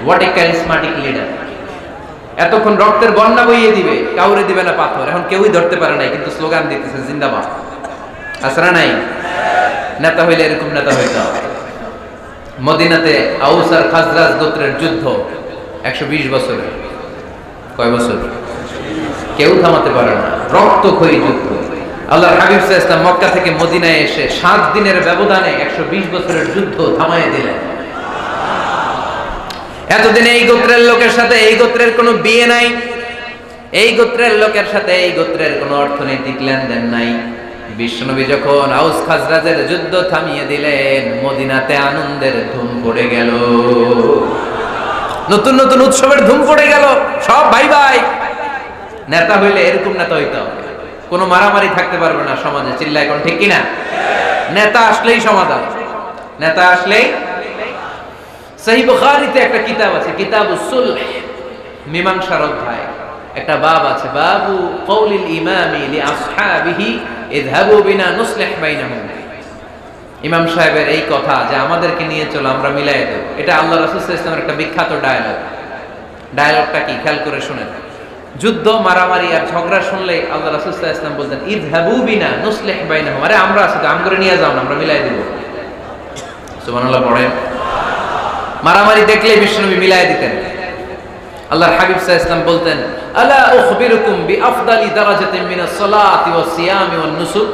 What a charismatic leader. এতক্ষণ রক্তের বন্যা বইয়ে দিবে, কাউরে দিবে না পাথর। এখন কেউই ধরতে পারে নাই, কিন্তু স্লোগান দিতেছে জিন্দাবাদ। আসরা নাই? নেতা হইলে এরকম নেতা হইতে হবে। মদিনাতে আউস আর খাজরাজ গোত্রের যুদ্ধ 120 বছরের। কয় বছর? কেউ থামাতে পারে না, রক্তক্ষয়ী যুদ্ধ। আল্লাহর হাবিব সাল্লাল্লাহু আলাইহি ওয়াসাল্লাম মক্কা থেকে মদিনায় এসে 7 দিনের ব্যবধানে 120 বছরের যুদ্ধ থামায় দিলেন। এতদিন এই গোত্রের লোকের সাথে এই গোত্রের কোনো বিয়ে নাই, এই গোত্রের লোকের সাথে এই গোত্রের কোনো অর্থনৈতিক লেনদেন নাই। বিশ্বনবী যখন আউস খাজরাজের যুদ্ধ থামিয়ে দিলেন, মদিনাতে আনন্দের ধুম পড়ে গেল, নতুন নতুন উৎসবের ধুম পড়ে গেল। সব ভাই ভাই। নেতা হইলে এরকম নেতা হইতে হবে, কোনো মারামারি থাকতে পারবে না সমাজে। চিল্লায় কোন ঠিক কিনা? নেতা আসলেই সমাধান, নেতা আসলেই। সহিহ বুখারীতে একটা কিতাব আছে, কিতাবুস সুলহ, মীমাংসার অধ্যায়। একটা বাব আছে, বাবু কওলিল ইমামি লিআসহাবিহি ইযহাবু বিনা নুসলিহ বাইনাহুম। ইমাম সাহেবের এই কথা যে আমাদেরকে নিয়ে চলো, আমরা মিলাই দেব, এটা আল্লাহ রাসূল সাল্লাল্লাহু আলাইহি ওয়াসাল্লামের একটা বিখ্যাত ডায়ালগ। ডায়ালগটা কি খেয়াল করে শুনেন। যুদ্ধ, মারামারি আর ঝগড়া শুনলে আল্লাহ রাসূল সাল্লাল্লাহু আলাইহি ওয়াসাল্লাম বলতেন, ইযহাবু বিনা নুসলিহ বাইনাহুম। আরে আমরা আছি তো, আমগরে নিয়ে যাও না, আমরা মিলাই দেব। সুবহানাল্লাহ পড়েন। মারামারি দেখলে বিশ্বনবী মিলাই দিতেন। আল্লাহর হাবিব সাল্লাল্লাহু আলাইহি ওয়াসাল্লাম বলতেন, আলা উখবিরুকুম বিআফদালি দারাজাতিন মিনাস সালাতি ওয়াস সিয়ামি ওয়ান নুসুক।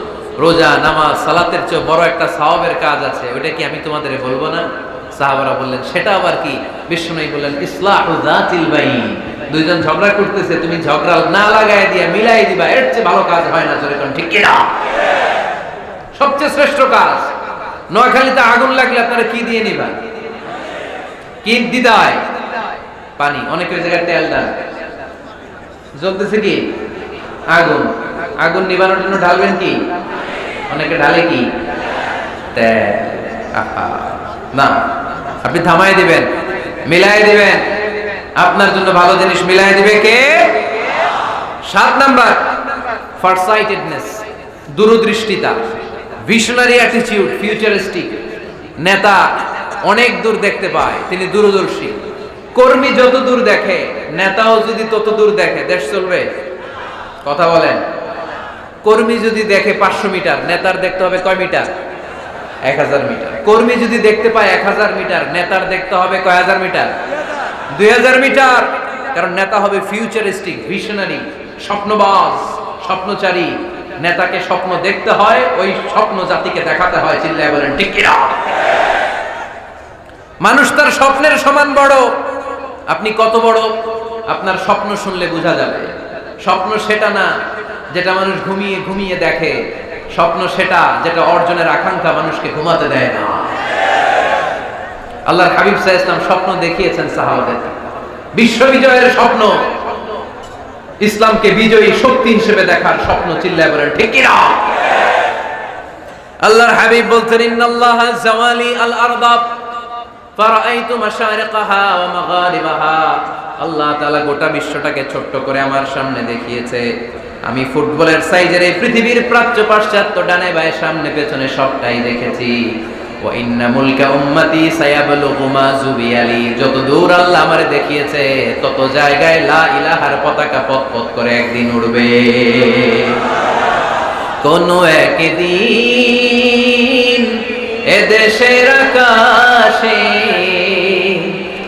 রোজা, নামাজ, সালাতের চেয়ে বড় একটা সওয়াবের কাজ আছে, ওটা কি আমি তোমাদের বলবো না? সাহাবারা বললেন, সেটা আবার কি? বিশ্বনবী বললেন, ইসলাহু যাতিল বাইন। দুইজন ঝগড়া করতেছে, তুমি ঝগড়া না লাগায় দিয়া মিলাই দিবা, এর চেয়ে ভালো কাজ হয় না। জোরে কোন ঠিক কি না? সবচেয়ে শ্রেষ্ঠ কাজ। নোয়াখালীতে আগুন লাগলে আপনারা কি দিয়ে নিবা? কি দিতে হয়? পানি। অনেক ওই জায়গায় তেল দেন। জ্বলতেছে কি? আগুন। আগুন নিবানোর জন্য ঢালবেন কি? অনেকে ঢালে কি? তেল। না, আপনি থামাই দিবেন, মিলাই দিবেন। আপনার জন্য ভালো জিনিস মিলাই দিবে কে? 7 নাম্বার, ফারসাইটেডনেস, দূরদৃষ্টিতা, ভিশনারি অ্যাটিটিউড, ফিউচারিস্টিক। নেতা অনেক দূর দেখতে পায়, তিনি দূরদর্শী। কর্মী যত দূর দেখে, নেতাও যদি তত দূর দেখে, দেশ চলবে? কথা বলেন। কর্মী যদি দেখে 500 মিটার, নেতার দেখতে হবে কয় মিটার? 1000 মিটার। কর্মী যদি দেখতে পায় 1000 মিটার, নেতার দেখতে হবে কয় হাজার মিটার? 2000 মিটার। কারণ নেতা হবে ফিউচারিস্টিক, ভিশনারি, স্বপ্নবাজ, স্বপ্নচারী। নেতাকে স্বপ্ন দেখতে হয়, ওই স্বপ্ন জাতিকে দেখাতে হয়। চিল্লায় বলেন ঠিক কি না? মানুষ তার স্বপ্নের সমান বড়। আপনি কত বড় আপনার স্বপ্ন শুনলে বোঝা যাবে। স্বপ্ন সেটা না যেটা মানুষ ঘুমিয়ে ঘুমিয়ে দেখে, স্বপ্ন সেটা যেটা অর্জনের আকাঙ্ক্ষা মানুষকে ঘুমাতে দেয় না। আল্লাহর হাবিব সাল্লাল্লাহু আলাইহি ওয়াসাল্লাম স্বপ্ন দেখিয়েছেন সাহাবাদের, বিশ্ব বিজয়ের স্বপ্ন, ইসলামকে বিজয়ী শক্তি হিসেবে দেখার স্বপ্ন। চিল্লায় বলেন ঠিক কি না? আল্লাহর হাবিব বলতেন ইন্নাল্লাহা জাওয়ালি আল আরদা ফারাআইতু মাশারিকাহা ওয়া মাগারিবাহা। আল্লাহ তাআলা গোটা বিশ্বটাকে ছোট্ট করে আমার সামনে দেখিয়েছে। আমি ফুটবলের সাইজের এই পৃথিবীর প্রাচ্য পাশ্চাত্য ডানে বায়ে সামনে পেছনে সবটাই দেখেছি। ওয়া ইন্না মুলকা উম্মতি সায়াবলুগু মা জুবিয়ালি। যত দূর আল্লাহ আমারে দেখিয়েছে তত জায়গায় লা ইলাহার পতাকা পথ করে একদিন উড়বে। কোন একদিন এদেশের আকাশে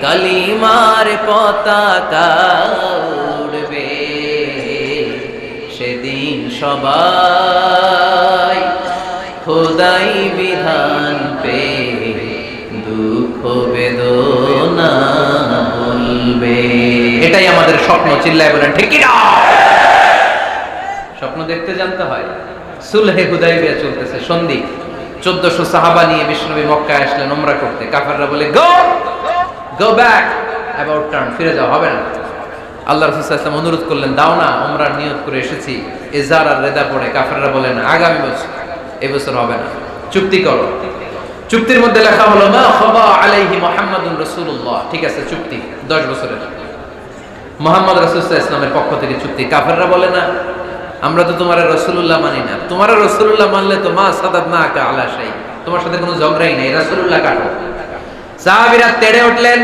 কালিমার পতাকা উড়বে। সেদিন সবাই খোদাই বিধান পে দুঃখ বেদনা বলবে। এটাই আমাদের স্বপ্ন, চিল্লায় বলেন ঠিক কি না? স্বপ্ন দেখতে জানতে হয়। সুলহে হুদাইবিয়া চলতেছে, সন্ধি। 1400 সাহাবা নিয়ে বিশ্বনবী মক্কায় আসলেন উমরা করতে। কাফেররা বলে গো ব্যাক, অ্যাবাউট টার্ন, ফিরে যাও, হবে না। আল্লাহ রাসূল সাল্লাল্লাহু আলাইহি ওয়াসাল্লাম অনুরোধ করলেন, দাও না, উমরার নিয়ত করে এসেছি। ইজার আর রেদা পড়ে কাফেররা বলেন আগামী বছর, এই বছর হবে না, চুক্তি করো। চুক্তির মধ্যে লেখা হলো মা খাবা আলাইহি মুহাম্মাদুর রাসূলুল্লাহ। ঠিক আছে, চুক্তি 10 বছরের, মুহাম্মদ রাসূল সাল্লাল্লাহু আলাইহি ওয়াসাল্লামের পক্ষ থেকে চুক্তি। কাফেররা বলে না, আমরা তো তোমার রাসূলুল্লাহ মানি না। তোমার রাসূলুল্লাহ মানলে তো মা সাদাদনাকা আলা শাই, তোমার সাথে কোনো ঝগড়াই নেই, রাসূলুল্লাহ কাটো। সাহাবীরা তেড়ে উঠলেন।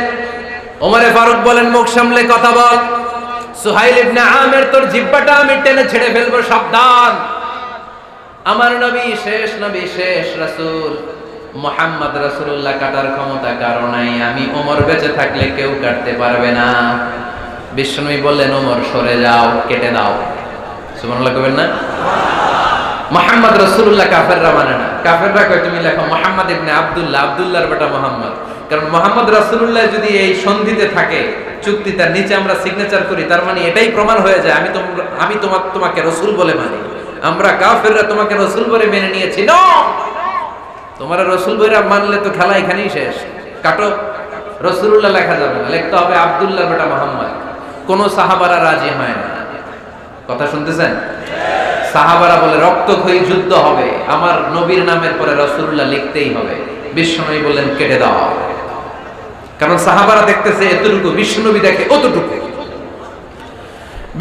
ওমরে ফারুক বলেন, মুখ সামলে কথা বল। সুহাইল ইবনে আমির, তোর জিহ্বাটা আমি টেনে ছেড়ে ফেলবো, সাবধান। আমার নবী শেষ রাসূল মুহাম্মদ রাসূলুল্লাহ কাটার ক্ষমতা কারো নাই। আমি ওমর বেঁচে থাকলে কেউ কাটতে পারবে না। বিশ্বনবী বললেন, ওমর সরে যাও, কেটে দাও। সুবহানাল্লাহ কইবেন না? মুহাম্মদ রাসূলুল্লাহ কাফেররা মানে না। কাফেররা কয় তুমি লেখো মুহাম্মদ ইবনে আব্দুল্লাহ, আব্দুল্লাহর বেটা মুহাম্মদ। কারণ মুহাম্মদ রাসূলুল্লাহ যদি এই সন্ধিতে থাকে, চুক্তি তার নিচে আমরা সিগনেচার করি, তার মানে এটাই প্রমাণ হয়ে যায় আমি তোমাকে রাসূল বলে মানি। আমরা কাফেররা তোমাকে রাসূল বলে মেনে নিয়েছি। নো, তোমার রাসূল বলে মানলে তো খেলা এখানেই শেষ। কাটো, রাসূলুল্লাহ লেখা যাবে না, লিখতে হবে আব্দুল্লাহর বেটা মুহাম্মদ। কোন সাহাবারা রাজি হয় না। কথা শুনতেছেন? সাহাবারা বলে রক্তক্ষয়ী যুদ্ধ হবে, আমার নবীর নামের পরে রাসূলুল্লাহ লিখতেই হবে। বিশ্বনবী বললেন কেটে দাও। কারণ সাহাবারা দেখতেছে এতটুকু, বিশ্বনবী দেখে অতটুকু।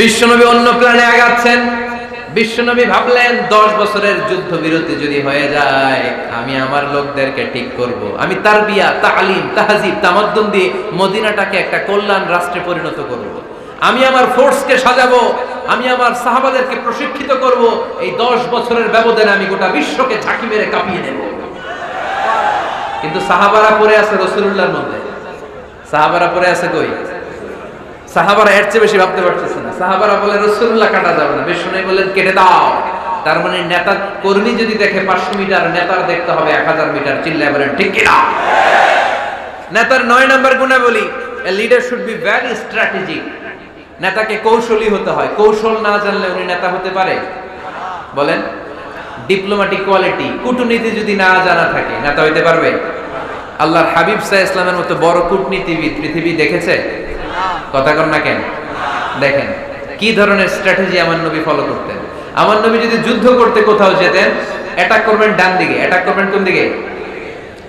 বিশ্বনবী অন্য প্ল্যানে আগাচ্ছেন। বিশ্বনবী ভাবলেন 10 বছরের যুদ্ধ বিরতি যদি হয়ে যায়, আমি আমার লোকদেরকে ঠিক করব। আমি তারবিয়া, তালিম, তাহজিব, তামাদ্দুন দিয়ে মদিনাটাকে একটা কল্যাণ রাষ্ট্রে পরিণত করব। আমি আমার ফোর্সকে সাজাবো, আমি আমার সাহাবাদেরকে প্রশিক্ষিত করব। এই 10 বছরের ব্যবধানে আমি গোটা বিশ্বকে ঝাঁকি মেরে কাঁপিয়ে দেব। কিন্তু সাহাবারা পড়ে আছে রাসূলুল্লাহর মধ্যে। সাহাবারা পড়ে আছে কই? সাহাবারা এর চেয়ে বেশি ভাবতে পারতেছে না। সাহাবারা বলে রাসূলুল্লাহ কাটা যাবে না। বিশ্বনবী বললেন কেটে দাও। তার মানে নেতা কর্মী যদি দেখে 500 মিটার, নেতার দেখতে হবে 1000 মিটার। চিল্লায় বলেন ঠিক কি না? নেতার 9 নাম্বার গুণাবলী, a leader should be very strategic. নেতাকে কৌশলী হতে হয়। কৌশল না জানলে উনি নেতা হতে পারে? বলেন। ডিপ্লোম্যাটিক কোয়ালিটি, কূটনীতি যদি না জানা থাকে, নেতা হইতে পারবে? আল্লাহর হাবিব সাল্লাল্লাহু আলাইহি ওয়াসাল্লামের মতো বড় কূটনীতিবিদ পৃথিবী দেখেছে? কথা কর না কেন? দেখেন কি ধরনের স্ট্র্যাটেজি আমার নবী ফলো করতেন। আমার নবী যদি যুদ্ধ করতে কোথাও যেতেন, অ্যাটাক করবেন ডান দিকে, অ্যাটাক করবেন কোন দিকে?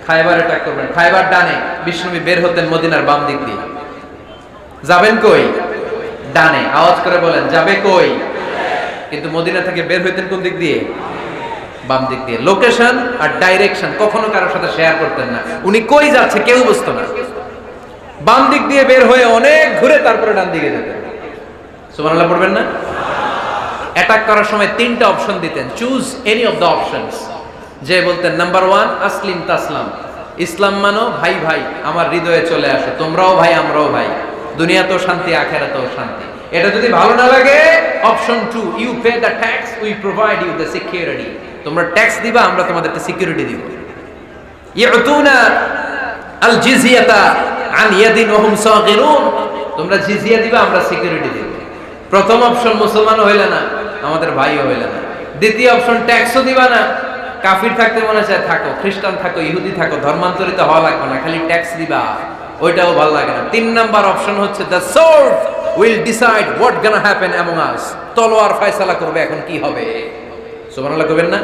খায়বার অ্যাটাক করবেন, খায়বার ডানে। বিশ্বনবী বের হতেন মদিনার বাম দিক দিয়ে। যাবেন কই? ডানে। আওয়াজ করে বলেন যাবে কই? কিন্তু মদিনা থেকে বের হইতেন কোন দিক দিয়ে? বাম দিক দিয়ে। লোকেশন আর ডাইরেকশন কখনো কারোর সাথে শেয়ার করতেন না। উনি কই যাচ্ছে কেউ বুঝতো না। বাম দিক দিয়ে বের হয়ে অনেক ঘুরে তারপরে ডান দিকে যেতেন। সুবহানাল্লাহ পড়বেন না? অ্যাটাক করার সময় 3টা অপশন দিতেন, choose any of the options. যে বলতেন নাম্বার 1 আসলিম তাসলাম, ইসলাম মানো, ভাই ভাই আমার হৃদয়ে চলে আসো, তোমরাও ভাই আমরাও ভাই, দুনিয়াতেও শান্তি আখিরাতেও শান্তি। এটা যদি ভালো না লাগে, option 2 you pay the tax, we provide you the security. তোমরা ট্যাক্স দিবা, আমরা তোমাদেরকে সিকিউরিটি দিব। ইউতুনা আল জিজিয়াতা আন ইয়াদিন ওয়া হুম সাগিরুন, তোমরা জিজিয়া দিবা, আমরা সিকিউরিটি দিব। প্রথম অপশন মুসলমান হইলে না, আমাদের ভাইও হইলে না। দ্বিতীয় অপশন ট্যাক্সও দিবা না, কাফির থাকতে মনে চায় থাকো, খ্রিস্টান থাকো, ইহুদি থাকো, ধর্মান্তরিত হওয়া লাগবে না, খালি ট্যাক্স দিবা, ওইটাও ভালো লাগে না। 3 নাম্বার অপশন হচ্ছে the sword will decide what gonna happen among আস, তলোয়ার ফয়সালা করবে এখন কি হবে। সুবহানাল্লাহ কইবেন না?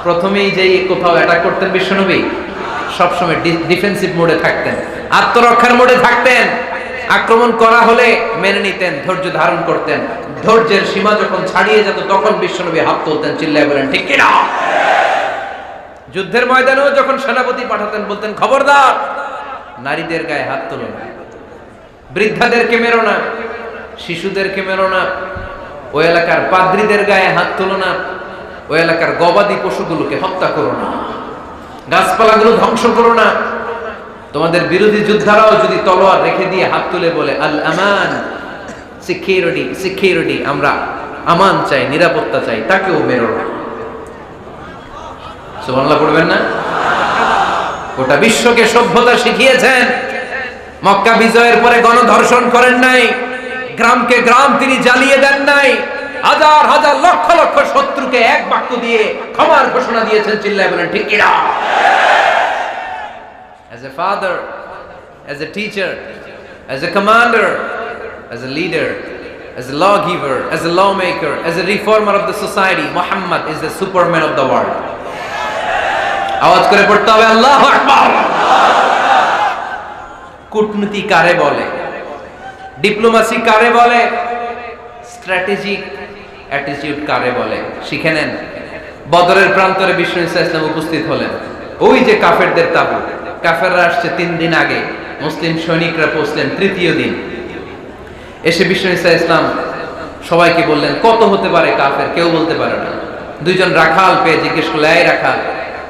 প্রথমেই যেই কোথাও অ্যাটাক করতেন বিশ্বনবী সবসময় ডিফেন্সিভ মোডে থাকতেন, আত্মরক্ষার মোডে থাকতেন। আক্রমণ করা হলে মেনে নিতেন, ধৈর্য ধারণ করতেন। ধৈর্যের সীমা যখন ছাড়িয়ে যেত তখন বিশ্বনবী হাত তুলতেন, চিল্লায় বলেন ঠিক কিনা। যুদ্ধের ময়দানেও যখন সেনাপতি পাঠাতেন বলতেন খবরদার নারীদের গায়ে হাত তোলো না, বৃদ্ধাদেরকে মেরো না, শিশুদেরকে মেরো না, ওই এলাকার পাদ্রীদের গায়ে হাত তোলো না, ওই এলাকার গবাদি পশুগুলোকে হত্যা করো না, গাছপালাগুলো ধ্বংস করো না। তোমাদের বিরোধী যোদ্ধারাও যদি তলোয়ার রেখে দিয়ে হাত তুলে বলে আল আমান, সিকিউরিটি সিকিউরিটি, আমরা আমান চাই, নিরাপত্তা চাই, তাকেও মেরো না। সুবহানাল্লাহ পড়বেন না? গোটা বিশ্বকে সভ্যতা শিখিয়েছেন। মক্কা বিজয়ের পরে গণধর্ষণ করেন নাই, গ্রামকে গ্রাম তিনি জ্বালিয়ে দেন নাই, হাজার হাজার লক্ষ লক্ষ শত্রুকে এক বাক্য দিয়ে ক্ষমার ঘোষণা দিয়েছেন, চিল্লায় বলেন ঠিক কিনা। As a father, as a teacher, as a commander, as a leader, as a lawgiver, as a lawmaker, as a reformer of the society, Muhammad is the superman of the world. আওয়াজ করে পড়তে হবে আল্লাহু আকবার। কূটনীতি কারে বলে, diplomacy কারে বলে, স্ট্র্যাটেজিক অ্যাটিটিউড কারে বলে শিখে নেন। বদরের প্রান্তরে বিশ্ব ইসলাম উপস্থিত হলেন। ওই যে কাফেরদের তাবু, কাফেররা আসছে 3 দিন আগে, মুসলিম সৈনিকরা পৌঁছলেন 3য় দিন। এসে বিশ্ব ইসলাম সবাইকে বললেন কত হতে পারে কাফের, কেউ বলতে পারে না। 2 জন রাখাল পেয়ে জিজ্ঞেস করলে এই রাখাল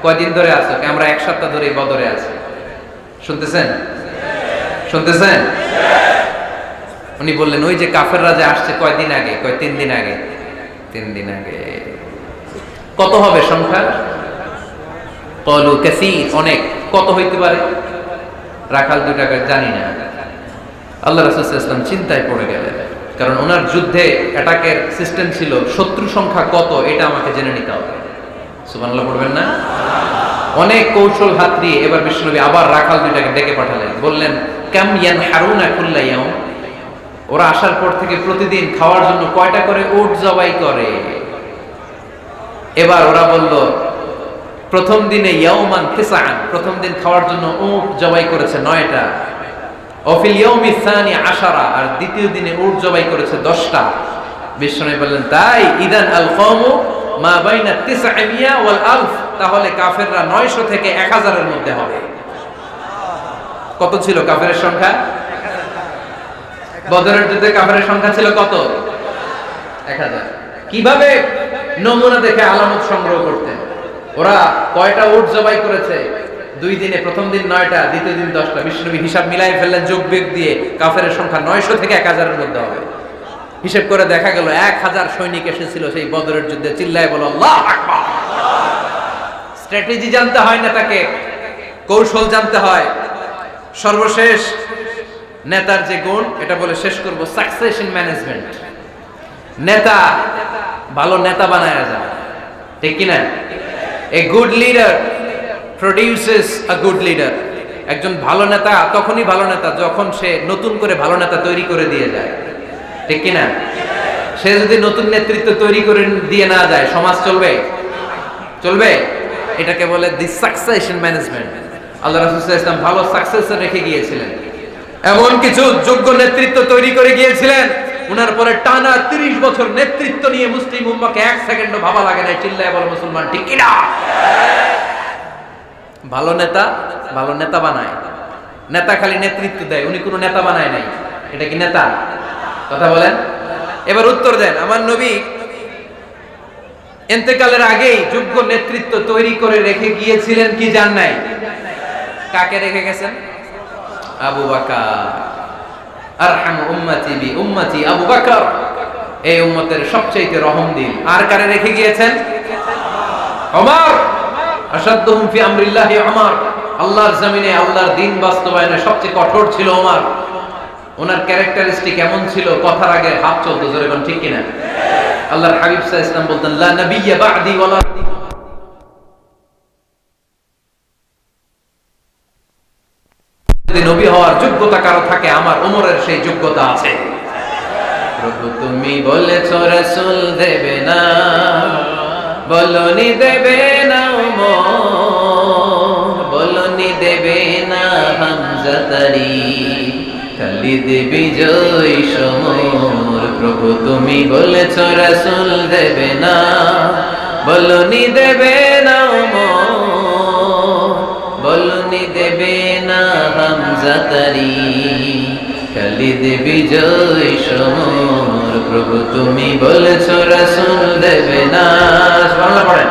কয়দিন ধরে আছো? আমরা 1 সপ্তাহ ধরে বদরে আছি। শুনতেছেন শুনতেছেন? উনি বললেন ওই যে কাফেররা যে আসছে কয়দিন আগে? কয় 3 দিন আগে। 3 দিন আগে। কত হবে সংখ্যা? কলু কাসীর, অনেক। কত হইতে পারে? রাখাল 2 টাকা জানি না। আল্লাহ রাসূল সাল্লাল্লাহু আলাইহি ওয়াসাল্লাম চিন্তায় পড়ে গেলেন, কারণ ওনার যুদ্ধে অ্যাটাকের সিস্টেম ছিল শত্রু সংখ্যা কত এটা আমাকে জেনে নিতে হবে। সুবহানাল্লাহ পড়বেন না? অনেক কৌশল হাত দিয়ে এবার বিশ্বনবী আবার রাখাল 2টাকে ডেকে পাঠালেন, বললেন কাম ইয়ানহারুনা কুল্লা ইয়াউম, ওরা আসার পর থেকে প্রতিদিন খাওয়ার জন্য কয়টা করে উট জবাই করে? এবার ওরা বলল প্রথম দিনে ইয়াউমান তিসআন, প্রথম দিন খাওয়ার জন্য উট জবাই করেছে 9টা। অফিল ইয়াউমি সানি 10, আর দ্বিতীয় দিনে উট জবাই করেছে 10টা। বিশ্বনবী বললেন তাই ইদান আল কওমু মা বাইনা 900 ওয়াল আলফ, তাহলে কাফেররা 900 থেকে 1000 এর মধ্যে হবে। কত ছিল কাফেরের সংখ্যা? বদরের যুদ্ধে কাফেরের সংখ্যা ছিল কত? 1000। কিভাবে নমুনা দেখে আলামত সংগ্রহ করতেন? ওরা কয়টা উট জবাই করেছে 2 দিনে? প্রথম দিন 9টা, দ্বিতীয় দিন 10টা। বিশ্বনবী হিসাব মিলাই ফেললেন যোগ বিয়োগ দিয়ে, কাফেরের সংখ্যা 900 থেকে 1000 এর মধ্যে হবে। হিসাব করে দেখা গেল 1000 সৈনিক এসেছিল সেই বদরের যুদ্ধে। চিল্লায় বলো আল্লাহু আকবার। স্ট্র্যাটেজি জানতে হয় না, তাকে কৌশল জানতে হয়। সর্বশেষ নেতার যে গুণ, এটা বলে শেষ করব, সাকসেশন ম্যানেজমেন্ট। নেতা ভালো নেতা বানায় যায়, ঠিক কি না? A good leader produces a good leader. একজন ভালো নেতা তখনই ভালো নেতা যখন সে নতুন করে ভালো নেতা তৈরি করে দিয়ে যায়, ঠিক কি না? সে যদি নতুন নেতৃত্ব তৈরি করে দিয়ে না যায় সমাজ চলবে? চলবে? এটাকে বলে দি সাকসেশন ম্যানেজমেন্ট। আল্লাহ রাসূল সাল্লাল্লাহু আলাইহি ওয়াসাল্লাম ভালো সাকসেসর রেখে গিয়েছিলেন, এমন কিছু যোগ্য নেতৃত্ব তৈরি করে গিয়েছিলেন। উনার পরে টানা 30 বছর নেতৃত্ব নিয়ে মুসলিম উম্মাহকে 1 সেকেন্ডও ভাবা লাগে না। চিল্লায় বলো মুসলমান ঠিক কি না? ভালো নেতা ভালো নেতা বানায়। নেতা খালি নেতৃত্ব দেয়, উনি কোনো নেতা বানায় নাই। এটা কি নেতা? কথা বলেন। এবার উত্তর দেন। আমার নবী ইন্তেকালের আগেই যোগ্য নেতৃত্ব তৈরি করে রেখে গিয়েছিলেন কি জান নাই? কাকে রেখে গেছেন? আবু বকর। আরহামু উম্মতি বি উম্মতি আবু বকর, এই উম্মতের সবচেয়ে রহম দিল। আর কারে রেখে গিয়েছেন? ওমর। আশাদ্দুহুম ফি আমরিল্লাহি ওমর, আল্লাহর জমিনে আল্লাহর দ্বীন বাস্তবায়নে সবচেয়ে কঠোর ছিল ওমর। ওনার ক্যারেক্টারিস্টিক এমন ছিল, কথার আগে হাত চলতো, জোরে বলেন ঠিক কিনা? আল্লাহর হাবিব সাল্লাল্লাহু আলাইহি ওয়াসাল্লাম বলতেন লা নাবিয়্যা বা'দি ওয়ালা, যদি নবী হওয়ার যোগ্যতা কারো থাকে আমার ওমরের সেই যোগ্যতা আছে। প্রভু তুমি বলেছো রাসূল দেবে না, বলনি দেবে না ওমর, বলনি দেবে না হামজা তারি, খালিদ বিজয় সমর। প্রভু তুমি বলেছ রাসূল দেবে না, বলনি দেবে না ওমর, বলনি দেবে না হামজা তারি, খালিদ বিজয় সমর। প্রভু তুমি বলেছ রাসূল দেবে না। সুবহানাল্লাহ পড়েন।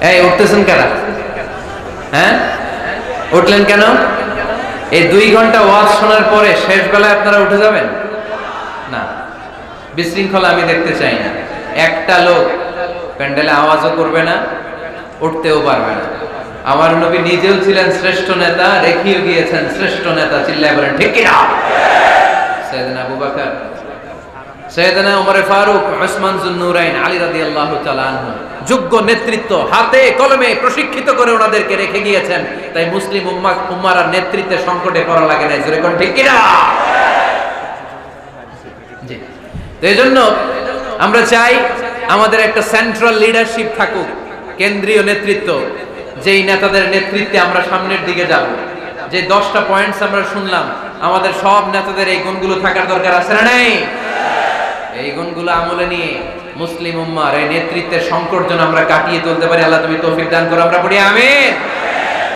এই উঠতেছেন কারা? হ্যাঁ, উঠলেন কেন? এই 2 ঘন্টা ওয়াজ শোনার পরে শেষ বেলায় আপনারা উঠে যাবেন না? বিশৃঙ্খলা আমি দেখতে চাই না। একটা লোক প্যান্ডেলে আওয়াজও করবে না, উঠতেও পারবে না। আমার নবী নিজেও ছিলেন শ্রেষ্ঠ নেতা, রেখেও গিয়েছেন শ্রেষ্ঠ নেতা। চিল্লায় বলেন ঠিক কিনা? সাইয়েদনা আবু বকর, সাইয়েদনা ওমর ফারুক, উসমান যুন্নুরাইন, আলী রাদিয়াল্লাহু তাআলা আনহু যোগ্য নেতৃত্ব হাতে কলমে প্রশিক্ষিত করে ওনাদেরকে রেখে গিয়েছেন। তাই মুসলিম উম্মার নেতৃত্বে সংকটে পড়া লাগে না। জোরে কোন ঠিক কিনা? জি। তো এইজন্য আমরা চাই আমাদের একটা সেন্ট্রাল লিডারশিপ থাকুক, কেন্দ্রীয় নেতৃত্ব, যেই নেতাদের নেতৃত্বে আমরা সামনের দিকে যাব। যে 10টা পয়েন্টস আমরা শুনলাম, আমাদের সব নেতাদের এই গুণগুলো থাকার দরকার আছে না নাই? এই গুণগুলো আমলে নিয়ে মুসলিম উম্মার এই নেতৃত্বের সংকট যেন আমরা কাটিয়ে তুলতে পারি। আল্লাহ তুমি তৌফিক দান করো। আমরা পড়ি আমিন।